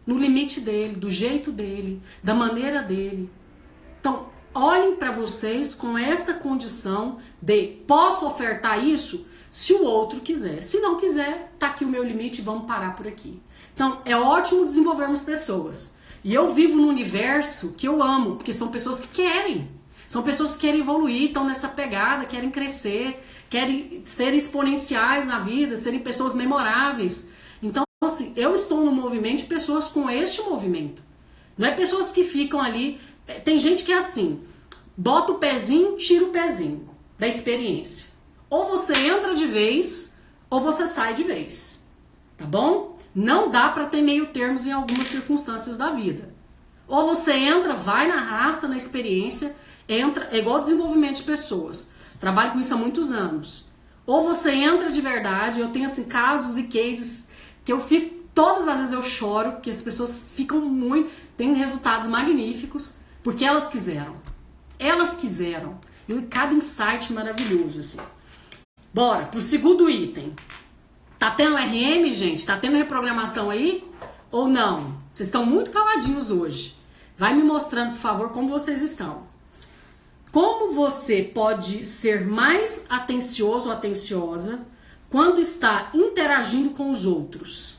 no limite dele, do jeito dele, da maneira dele. Então, olhem para vocês com esta condição de posso ofertar isso se o outro quiser. Se não quiser, tá aqui o meu limite, vamos parar por aqui. Então, é ótimo desenvolvermos pessoas. E eu vivo num universo que eu amo, porque são pessoas que querem. São pessoas que querem evoluir, estão nessa pegada, querem crescer, querem ser exponenciais na vida, serem pessoas memoráveis. Então, assim, eu estou no movimento de pessoas com este movimento. Não é pessoas que ficam ali... Tem gente que é assim, bota o pezinho, tira o pezinho da experiência. Ou você entra de vez, ou você sai de vez. Tá bom? Não dá pra ter meio termos em algumas circunstâncias da vida. Ou você entra, vai na raça, na experiência, entra, é igual desenvolvimento de pessoas. Trabalho com isso há muitos anos. Ou você entra de verdade, eu tenho assim casos e cases que eu fico, todas as vezes eu choro, porque as pessoas ficam muito, têm resultados magníficos, porque elas quiseram. Elas quiseram. E cada insight maravilhoso, assim. Bora pro segundo item. Tá tendo RM, gente? Tá tendo reprogramação aí? Ou não? Vocês estão muito caladinhos hoje. Vai me mostrando, por favor, como vocês estão. Como você pode ser mais atencioso ou atenciosa quando está interagindo com os outros.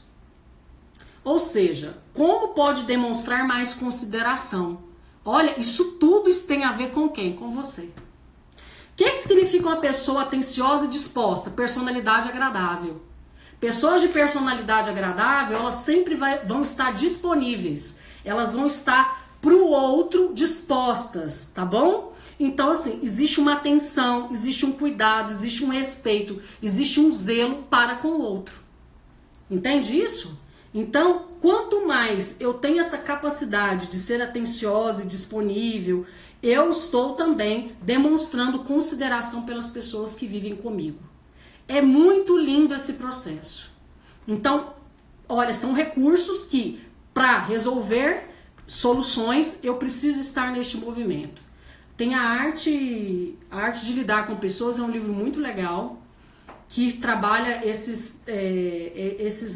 Ou seja, como pode demonstrar mais consideração? Olha, isso tudo tem a ver com quem? Com você. O que significa uma pessoa atenciosa e disposta? Personalidade agradável. Pessoas de personalidade agradável, elas sempre vão estar disponíveis. Elas vão estar para o outro dispostas, tá bom? Então, assim, existe uma atenção, existe um cuidado, existe um respeito, existe um zelo para com o outro. Entende isso? Então, quanto mais eu tenho essa capacidade de ser atenciosa e disponível, eu estou também demonstrando consideração pelas pessoas que vivem comigo. É muito lindo esse processo. Então, olha, são recursos que, para resolver soluções, eu preciso estar neste movimento. Tem a arte de lidar com pessoas, é um livro muito legal, que trabalha esses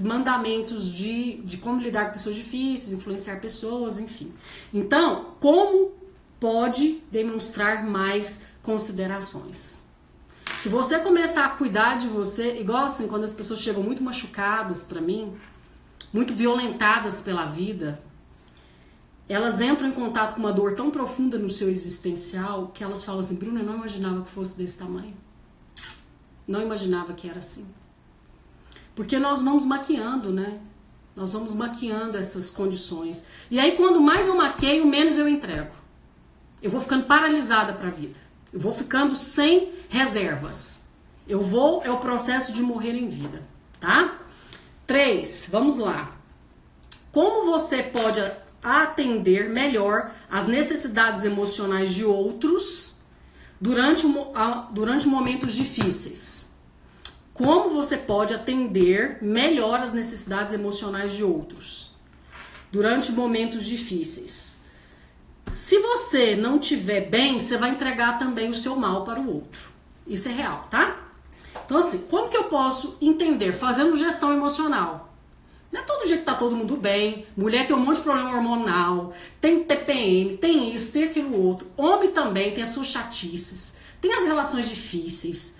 mandamentos de como lidar com pessoas difíceis, influenciar pessoas, enfim. Então, como pode demonstrar mais considerações? Se você começar a cuidar de você, igual assim, quando as pessoas chegam muito machucadas pra mim, muito violentadas pela vida, elas entram em contato com uma dor tão profunda no seu existencial que elas falam assim: Bruna, eu não imaginava que fosse desse tamanho. Não imaginava que era assim. Porque nós vamos maquiando, né? Nós vamos maquiando essas condições. E aí, quando mais eu maqueio, menos eu entrego. Eu vou ficando paralisada para a vida. Eu vou ficando sem reservas. É o processo de morrer em vida, tá? 3, vamos lá. Como você pode atender melhor as necessidades emocionais de outros durante momentos difíceis? Como você pode atender melhor as necessidades emocionais de outros durante momentos difíceis? Se você não estiver bem, você vai entregar também o seu mal para o outro. Isso é real, tá? Então, assim, como que eu posso entender? Fazendo gestão emocional. Não é todo dia que tá todo mundo bem. Mulher tem um monte de problema hormonal, tem TPM, tem isso, tem aquilo outro. Homem também tem as suas chatices, tem as relações difíceis.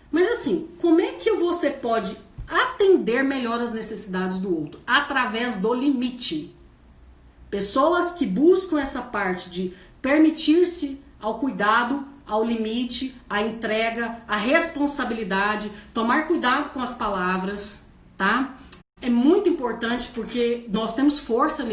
Mas assim, como é que você pode atender melhor as necessidades do outro? Através do limite. Pessoas que buscam essa parte de permitir-se ao cuidado, ao limite, à entrega, à responsabilidade, tomar cuidado com as palavras, tá? É muito importante porque nós temos força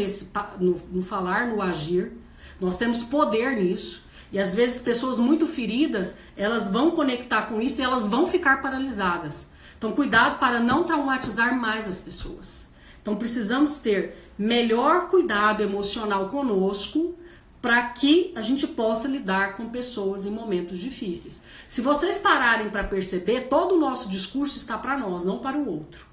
no falar, no agir, nós temos poder nisso. E às vezes pessoas muito feridas, elas vão conectar com isso e elas vão ficar paralisadas. Então cuidado para não traumatizar mais as pessoas. Então precisamos ter melhor cuidado emocional conosco para que a gente possa lidar com pessoas em momentos difíceis. Se vocês pararem para perceber, todo o nosso discurso está para nós, não para o outro.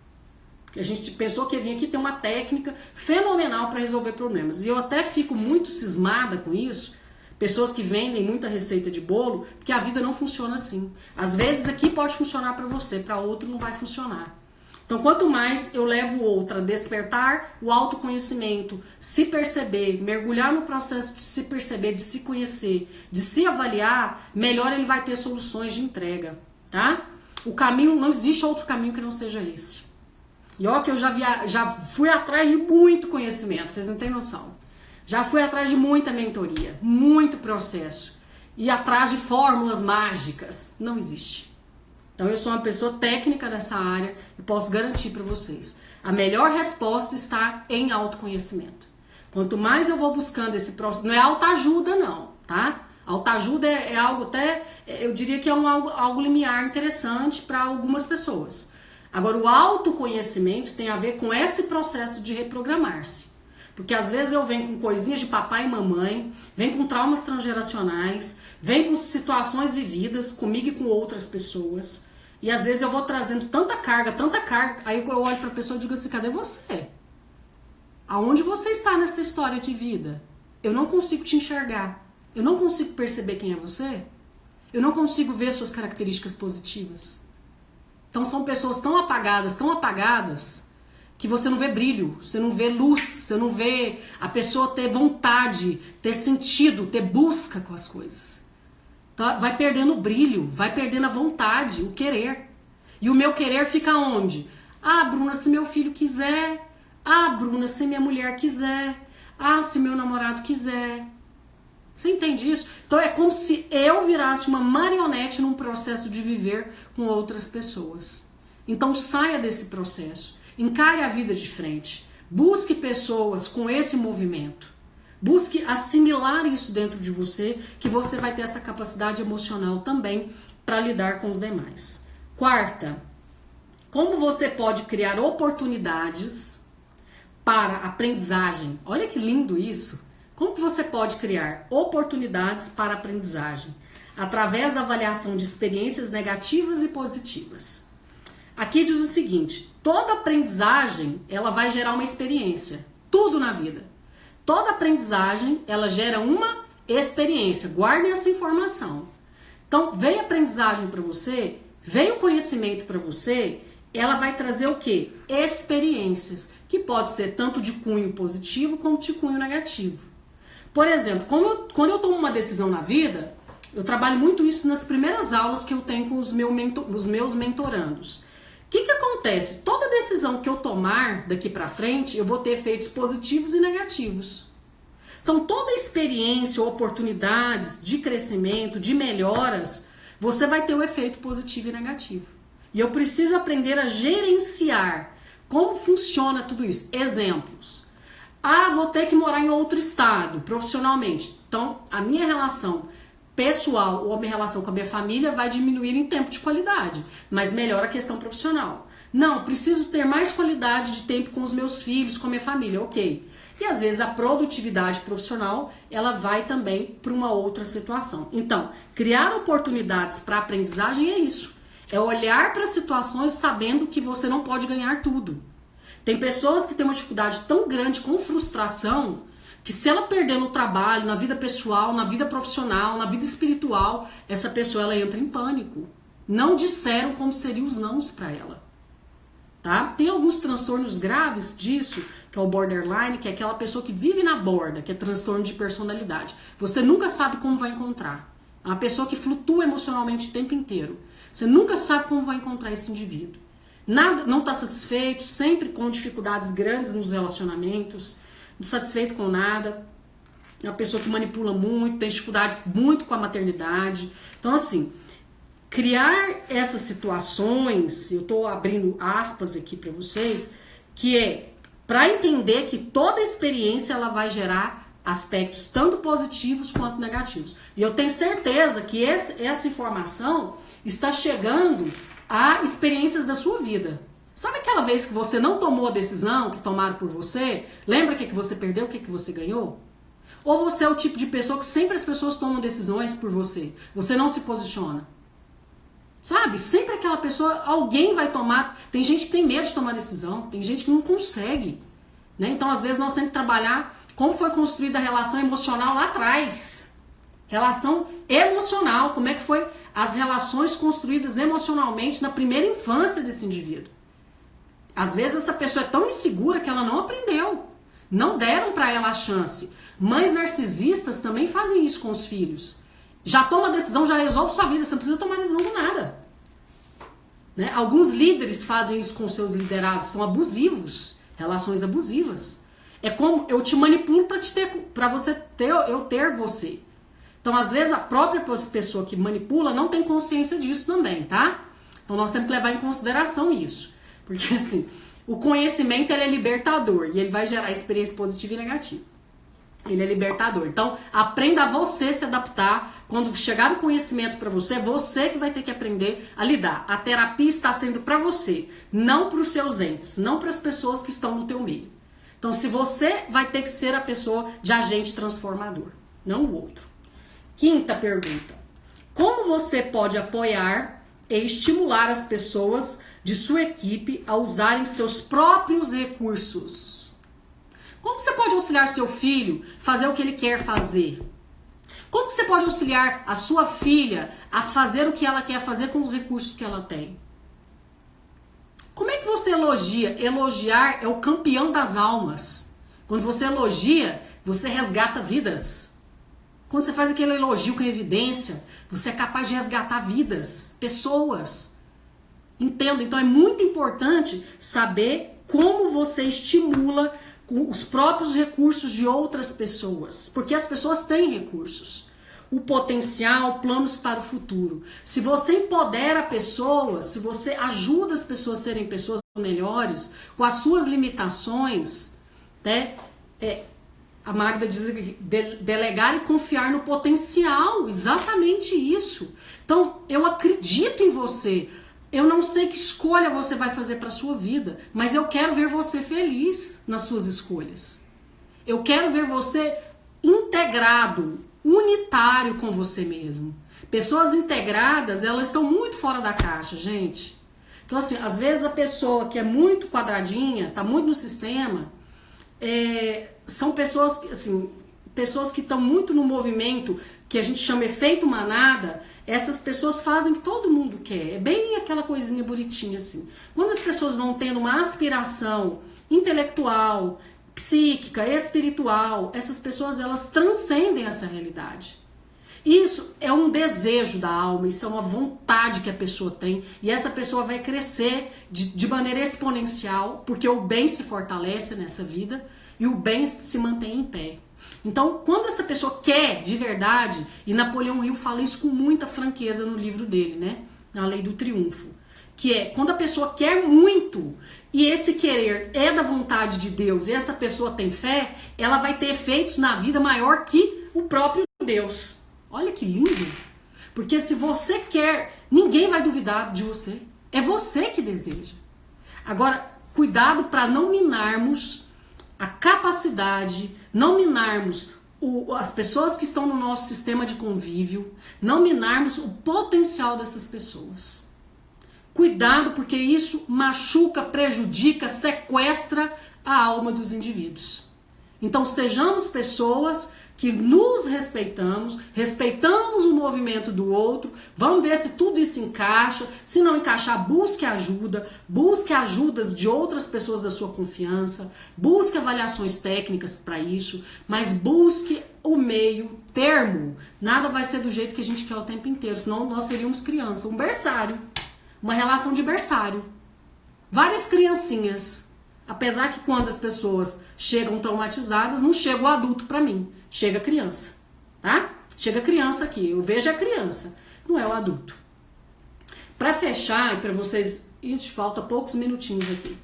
A gente pensou que ia vir aqui ter uma técnica fenomenal para resolver problemas. E eu até fico muito cismada com isso. Pessoas que vendem muita receita de bolo, porque a vida não funciona assim. Às vezes aqui pode funcionar para você, para outro não vai funcionar. Então, quanto mais eu levo o outro a despertar o autoconhecimento, se perceber, mergulhar no processo de se perceber, de se conhecer, de se avaliar, melhor ele vai ter soluções de entrega, tá? O caminho, não existe outro caminho que não seja esse. E ó que eu já fui atrás de muito conhecimento, vocês não têm noção. Já fui atrás de muita mentoria, muito processo. E atrás de fórmulas mágicas. Não existe. Então eu sou uma pessoa técnica dessa área e posso garantir para vocês. A melhor resposta está em autoconhecimento. Quanto mais eu vou buscando esse processo, não é autoajuda não, tá? Autoajuda é algo até, eu diria que é algo limiar interessante para algumas pessoas. Agora, o autoconhecimento tem a ver com esse processo de reprogramar-se. Porque às vezes eu venho com coisinhas de papai e mamãe, venho com traumas transgeracionais, venho com situações vividas comigo e com outras pessoas. E às vezes eu vou trazendo tanta carga, aí eu olho para a pessoa e digo assim: cadê você? Aonde você está nessa história de vida? Eu não consigo te enxergar. Eu não consigo perceber quem é você. Eu não consigo ver suas características positivas. Então são pessoas tão apagadas, que você não vê brilho, você não vê luz, você não vê a pessoa ter vontade, ter sentido, ter busca com as coisas. Então vai perdendo o brilho, vai perdendo a vontade, o querer. E o meu querer fica onde? Ah, Bruna, se meu filho quiser. Ah, Bruna, se minha mulher quiser. Ah, se meu namorado quiser. Você entende isso? Então é como se eu virasse uma marionete num processo de viver com outras pessoas. Então saia desse processo. Encare a vida de frente. Busque pessoas com esse movimento. Busque assimilar isso dentro de você, que você vai ter essa capacidade emocional também para lidar com os demais. Quarta, como você pode criar oportunidades para aprendizagem? Olha que lindo isso! Como que você pode criar oportunidades para aprendizagem? Através da avaliação de experiências negativas e positivas. Aqui diz o seguinte, toda aprendizagem, ela vai gerar uma experiência. Tudo na vida. Toda aprendizagem, ela gera uma experiência. Guarde essa informação. Então, veio aprendizagem para você, veio conhecimento para você, ela vai trazer o quê? Experiências, que pode ser tanto de cunho positivo como de cunho negativo. Por exemplo, quando eu tomo uma decisão na vida, eu trabalho muito isso nas primeiras aulas que eu tenho com os meus mentorandos. O que acontece? Toda decisão que eu tomar daqui para frente, eu vou ter efeitos positivos e negativos. Então, toda experiência ou oportunidades de crescimento, de melhoras, você vai ter um efeito positivo e negativo. E eu preciso aprender a gerenciar como funciona tudo isso. Exemplos. Ah, vou ter que morar em outro estado, profissionalmente. Então, a minha relação pessoal ou a minha relação com a minha família vai diminuir em tempo de qualidade, mas melhora a questão profissional. Não, preciso ter mais qualidade de tempo com os meus filhos, com a minha família, ok. E às vezes a produtividade profissional, ela vai também para uma outra situação. Então, criar oportunidades para aprendizagem é isso. É olhar para situações sabendo que você não pode ganhar tudo. Tem pessoas que têm uma dificuldade tão grande com frustração, que se ela perder no trabalho, na vida pessoal, na vida profissional, na vida espiritual, essa pessoa ela entra em pânico. Não disseram como seriam os nãos para ela. Tá? Tem alguns transtornos graves disso, que é o borderline, que é aquela pessoa que vive na borda, que é transtorno de personalidade. Você nunca sabe como vai encontrar. É uma pessoa que flutua emocionalmente o tempo inteiro. Você nunca sabe como vai encontrar esse indivíduo. Nada, não está satisfeito, sempre com dificuldades grandes nos relacionamentos, não satisfeito com nada, é uma pessoa que manipula muito, tem dificuldades muito com a maternidade. Então, assim, criar essas situações, eu estou abrindo aspas aqui para vocês, que é para entender que toda experiência ela vai gerar aspectos tanto positivos quanto negativos. E eu tenho certeza que essa informação está chegando a experiências da sua vida. Sabe aquela vez que você não tomou a decisão que tomaram por você? Lembra o que você perdeu, o que você ganhou? Ou você é o tipo de pessoa que sempre as pessoas tomam decisões por você? Você não se posiciona. Sabe? Sempre aquela pessoa, alguém vai tomar. Tem gente que tem medo de tomar decisão, tem gente que não consegue. Né? Então, às vezes, nós temos que trabalhar como foi construída a relação emocional lá atrás. Relação emocional, como é que foi as relações construídas emocionalmente na primeira infância desse indivíduo. Às vezes essa pessoa é tão insegura que ela não aprendeu. Não deram para ela a chance. Mães narcisistas também fazem isso com os filhos. Já toma decisão, já resolve sua vida. Você não precisa tomar decisão do nada. Né? Alguns líderes fazem isso com seus liderados. São abusivos. Relações abusivas. É como eu te manipulo para você ter, eu ter você. Então, às vezes, a própria pessoa que manipula não tem consciência disso também, tá? Então, nós temos que levar em consideração isso. Porque, assim, o conhecimento ele é libertador e ele vai gerar experiência positiva e negativa. Ele é libertador. Então, aprenda a você se adaptar. Quando chegar o conhecimento para você, é você que vai ter que aprender a lidar. A terapia está sendo para você, não para os seus entes, não para as pessoas que estão no teu meio. Então, se você vai ter que ser a pessoa de agente transformador, não o outro. Quinta pergunta. Como você pode apoiar e estimular as pessoas de sua equipe a usarem seus próprios recursos? Como você pode auxiliar seu filho a fazer o que ele quer fazer? Como você pode auxiliar a sua filha a fazer o que ela quer fazer com os recursos que ela tem? Como é que você elogia? Elogiar é o campeão das almas. Quando você elogia, você resgata vidas. Quando você faz aquele elogio com evidência, você é capaz de resgatar vidas, pessoas. Entenda? Então é muito importante saber como você estimula os próprios recursos de outras pessoas, porque as pessoas têm recursos, o potencial, planos para o futuro. Se você empodera pessoas, se você ajuda as pessoas a serem pessoas melhores, com as suas limitações, né? A Magda diz delegar e confiar no potencial, exatamente isso. Então, eu acredito em você. Eu não sei que escolha você vai fazer para a sua vida, mas eu quero ver você feliz nas suas escolhas. Eu quero ver você integrado, unitário com você mesmo. Pessoas integradas, elas estão muito fora da caixa, gente. Então, assim, às vezes a pessoa que é muito quadradinha, tá muito no sistema, são pessoas, assim, pessoas que estão muito no movimento que a gente chama efeito manada. Essas pessoas fazem o que todo mundo quer. É bem aquela coisinha bonitinha assim. Quando as pessoas vão tendo uma aspiração intelectual, psíquica, espiritual, essas pessoas, elas transcendem essa realidade. Isso é um desejo da alma, isso é uma vontade que a pessoa tem, e essa pessoa vai crescer de maneira exponencial, porque o bem se fortalece nessa vida e o bem se mantém em pé. Então, quando essa pessoa quer de verdade, e Napoleão Hill fala isso com muita franqueza no livro dele, né? Na Lei do Triunfo, que é quando a pessoa quer muito e esse querer é da vontade de Deus e essa pessoa tem fé, ela vai ter efeitos na vida maior que o próprio Deus. Olha que lindo! Porque se você quer, ninguém vai duvidar de você. É você que deseja. Agora, cuidado para não minarmos a capacidade, não minarmos as pessoas que estão no nosso sistema de convívio, não minarmos o potencial dessas pessoas. Cuidado, porque isso machuca, prejudica, sequestra a alma dos indivíduos. Então sejamos pessoas que nos respeitamos, respeitamos o movimento do outro, vamos ver se tudo isso encaixa, se não encaixar, busque ajudas de outras pessoas da sua confiança, busque avaliações técnicas para isso, mas busque o meio termo. Nada vai ser do jeito que a gente quer o tempo inteiro, senão nós seríamos crianças, um berçário, uma relação de berçário. Várias criancinhas, apesar que quando as pessoas chegam traumatizadas, não chega o adulto para mim. Chega a criança, tá? Chega a criança aqui, eu vejo a criança, não é o adulto. Para fechar, e para vocês, gente, falta poucos minutinhos aqui.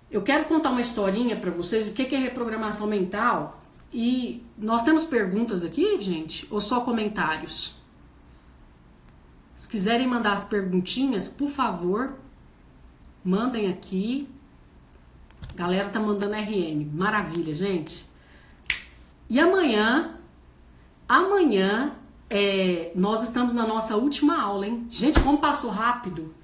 Eu quero contar uma historinha para vocês, o que é reprogramação mental. E nós temos perguntas aqui, gente, ou só comentários? Se quiserem mandar as perguntinhas, por favor, mandem aqui. A galera tá mandando RM, maravilha, gente. E amanhã nós estamos na nossa última aula, hein? Gente, como passou rápido.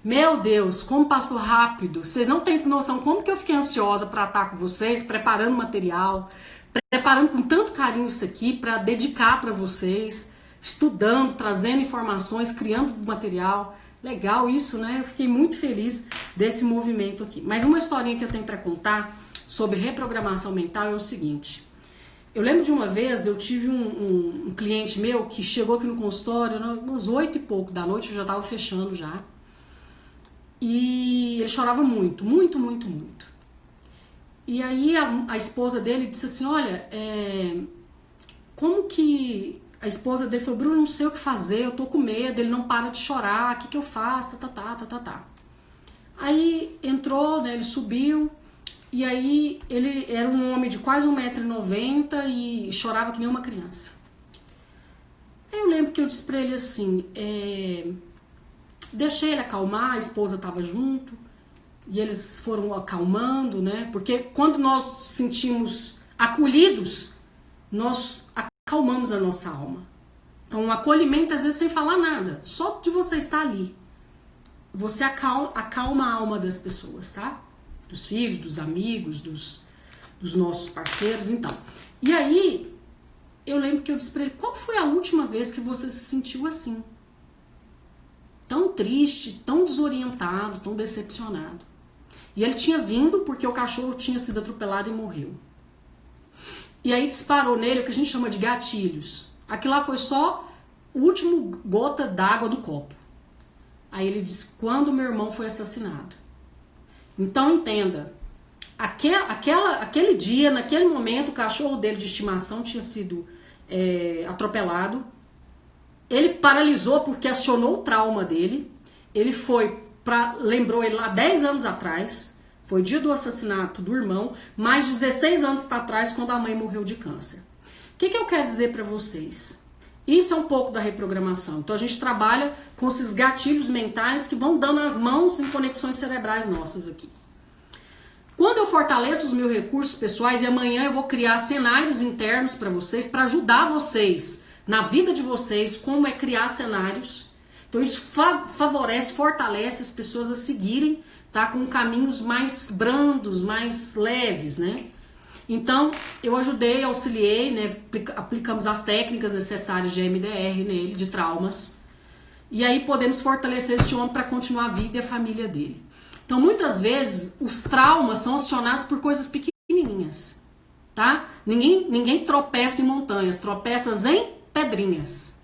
Meu Deus, como passou rápido. Vocês não têm noção como que eu fiquei ansiosa para estar com vocês, preparando material, preparando com tanto carinho isso aqui para dedicar para vocês, estudando, trazendo informações, criando material. Legal isso, né? Eu fiquei muito feliz desse movimento aqui. Mas uma historinha que eu tenho para contar sobre reprogramação mental é o seguinte. Eu lembro de uma vez, eu tive um cliente meu que chegou aqui no consultório, umas 8 e pouco da noite, eu já estava fechando já. E ele chorava muito, muito, muito, muito. E aí a esposa dele disse assim, olha, como que... A esposa dele falou, Bruno, não sei o que fazer, eu tô com medo, ele não para de chorar, o que eu faço, tá. Aí entrou, né, ele subiu, e aí ele era um homem de quase 1,90 m e chorava que nem uma criança. Aí eu lembro que eu disse pra ele assim, deixei ele acalmar, a esposa estava junto, e eles foram acalmando, né, porque quando nós sentimos acolhidos, nós acalmamos a nossa alma. Então o acolhimento às vezes sem falar nada, só de você estar ali, você acalma a alma das pessoas, tá? Dos filhos, dos amigos, dos nossos parceiros, então. E aí, eu lembro que eu disse pra ele, qual foi a última vez que você se sentiu assim? Tão triste, tão desorientado, tão decepcionado. E ele tinha vindo porque o cachorro tinha sido atropelado e morreu. E aí disparou nele o que a gente chama de gatilhos. Aquilo lá foi só o último gota d'água do copo. Aí ele disse, quando meu irmão foi assassinado. Então entenda, aquele dia, naquele momento, o cachorro dele de estimação tinha sido atropelado. Ele paralisou porque acionou o trauma dele. Ele lembrou ele lá 10 anos atrás, foi dia do assassinato do irmão, mais 16 anos para trás, quando a mãe morreu de câncer. O que eu quero dizer para vocês? Isso é um pouco da reprogramação. Então a gente trabalha com esses gatilhos mentais que vão dando as mãos em conexões cerebrais nossas aqui. Quando eu fortaleço os meus recursos pessoais, e amanhã eu vou criar cenários internos para vocês, para ajudar vocês na vida de vocês, como é criar cenários. Então isso favorece, fortalece as pessoas a seguirem, tá, com caminhos mais brandos, mais leves, né? Então eu ajudei, auxiliei, né, aplicamos as técnicas necessárias de MDR nele, de traumas, e aí podemos fortalecer esse homem para continuar a vida e a família dele. Então muitas vezes os traumas são acionados por coisas pequenininhas, tá? Ninguém tropeça em montanhas, tropeça em pedrinhas.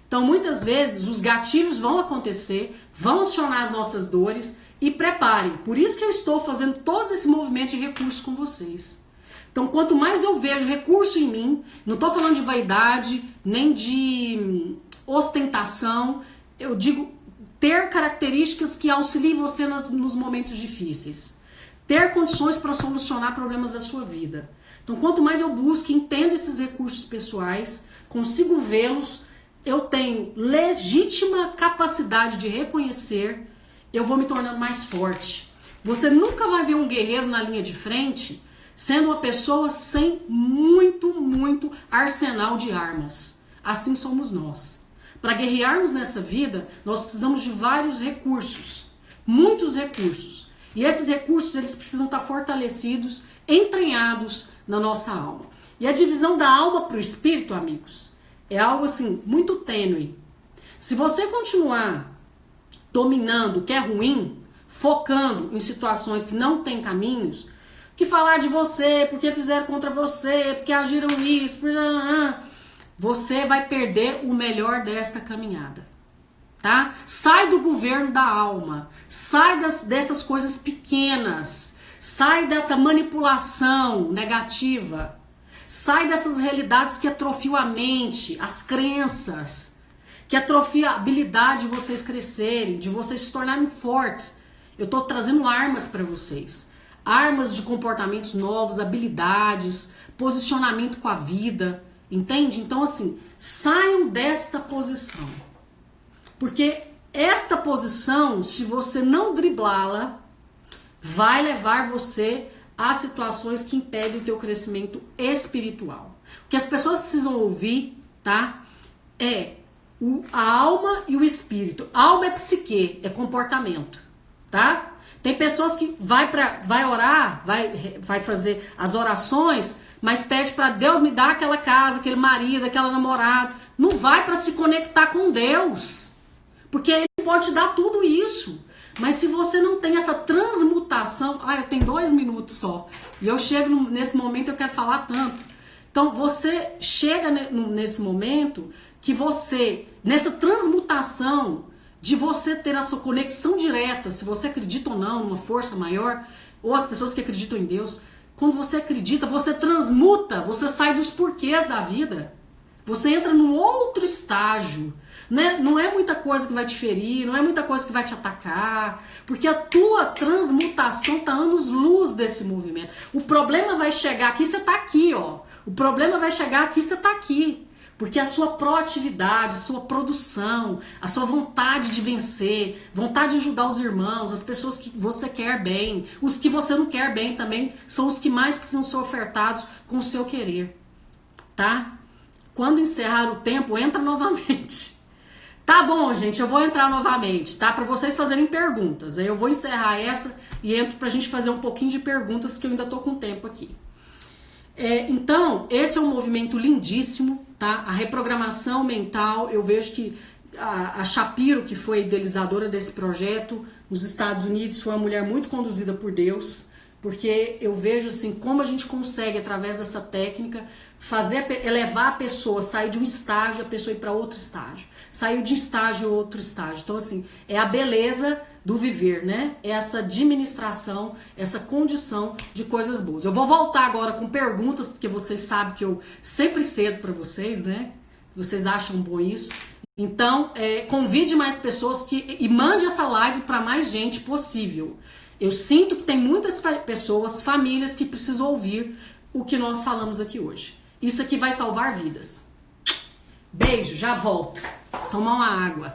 Então muitas vezes os gatilhos vão acontecer, vão acionar as nossas dores, e preparem. Por isso que eu estou fazendo todo esse movimento de recurso com vocês. Então quanto mais eu vejo recurso em mim, não estou falando de vaidade, nem de ostentação, eu digo ter características que auxiliem você nos momentos difíceis. Ter condições para solucionar problemas da sua vida. Então quanto mais eu busco e entendo esses recursos pessoais, consigo vê-los, eu tenho legítima capacidade de reconhecer, eu vou me tornando mais forte. Você nunca vai ver um guerreiro na linha de frente sendo uma pessoa sem muito arsenal de armas. Assim somos nós. Para guerrearmos nessa vida, nós precisamos de vários recursos, muitos recursos. E esses recursos eles precisam estar fortalecidos, entranhados na nossa alma. E a divisão da alma para o espírito, amigos, é algo assim muito tênue. Se você continuar dominando o que é ruim, focando em situações que não têm caminhos, que falar de você, porque fizeram contra você, porque agiram isso, você vai perder o melhor desta caminhada, tá? Sai do governo da alma, sai dessas coisas pequenas, sai dessa manipulação negativa, sai dessas realidades que atrofiam a mente, as crenças, que atrofia a habilidade de vocês crescerem, de vocês se tornarem fortes. Eu estou trazendo armas para vocês. Armas de comportamentos novos, habilidades, posicionamento com a vida. Entende? Então assim, saiam desta posição. Porque esta posição, se você não driblá-la, vai levar você a situações que impedem o teu crescimento espiritual. O que as pessoas precisam ouvir, tá? A alma e o espírito. A alma é psique, é comportamento, tá? Tem pessoas que vai orar, vai fazer as orações, mas pede para Deus me dar aquela casa, aquele marido, aquela namorada. Não vai para se conectar com Deus, porque Ele pode te dar tudo isso. Mas se você não tem essa transmutação, eu tenho 2 minutos só, e eu chego nesse momento, eu quero falar tanto. Então você chega nesse momento que você, nessa transmutação de você ter a sua conexão direta, se você acredita ou não numa força maior, ou as pessoas que acreditam em Deus, quando você acredita, você transmuta, você sai dos porquês da vida, você entra num outro estágio, né? Não é muita coisa que vai te ferir, não é muita coisa que vai te atacar, porque a tua transmutação está anos-luz desse movimento. O problema vai chegar aqui, você está aqui, ó. O problema vai chegar aqui, você está aqui. Porque a sua proatividade, a sua produção, a sua vontade de vencer, vontade de ajudar os irmãos, as pessoas que você quer bem, os que você não quer bem também, são os que mais precisam ser ofertados com o seu querer, tá? Quando encerrar o tempo, entra novamente. Tá bom, gente, eu vou entrar novamente, tá? Para vocês fazerem perguntas. Aí eu vou encerrar essa e entro pra gente fazer um pouquinho de perguntas, que eu ainda tô com tempo aqui. Então, esse é um movimento lindíssimo, tá? A reprogramação mental, eu vejo que a Shapiro, que foi idealizadora desse projeto nos Estados Unidos, foi uma mulher muito conduzida por Deus, porque eu vejo assim como a gente consegue, através dessa técnica, elevar a pessoa, sair de um estágio, a pessoa ir para outro estágio, sair de estágio a outro estágio. Então, assim, é a beleza do viver, né? É essa administração, essa condição de coisas boas. Eu vou voltar agora com perguntas, porque vocês sabem que eu sempre cedo para vocês, né? Vocês acham bom isso? Então, convide mais pessoas e mande essa live para mais gente possível. Eu sinto que tem muitas pessoas, famílias que precisam ouvir o que nós falamos aqui hoje. Isso aqui vai salvar vidas. Beijo, já volto. Tomar uma água.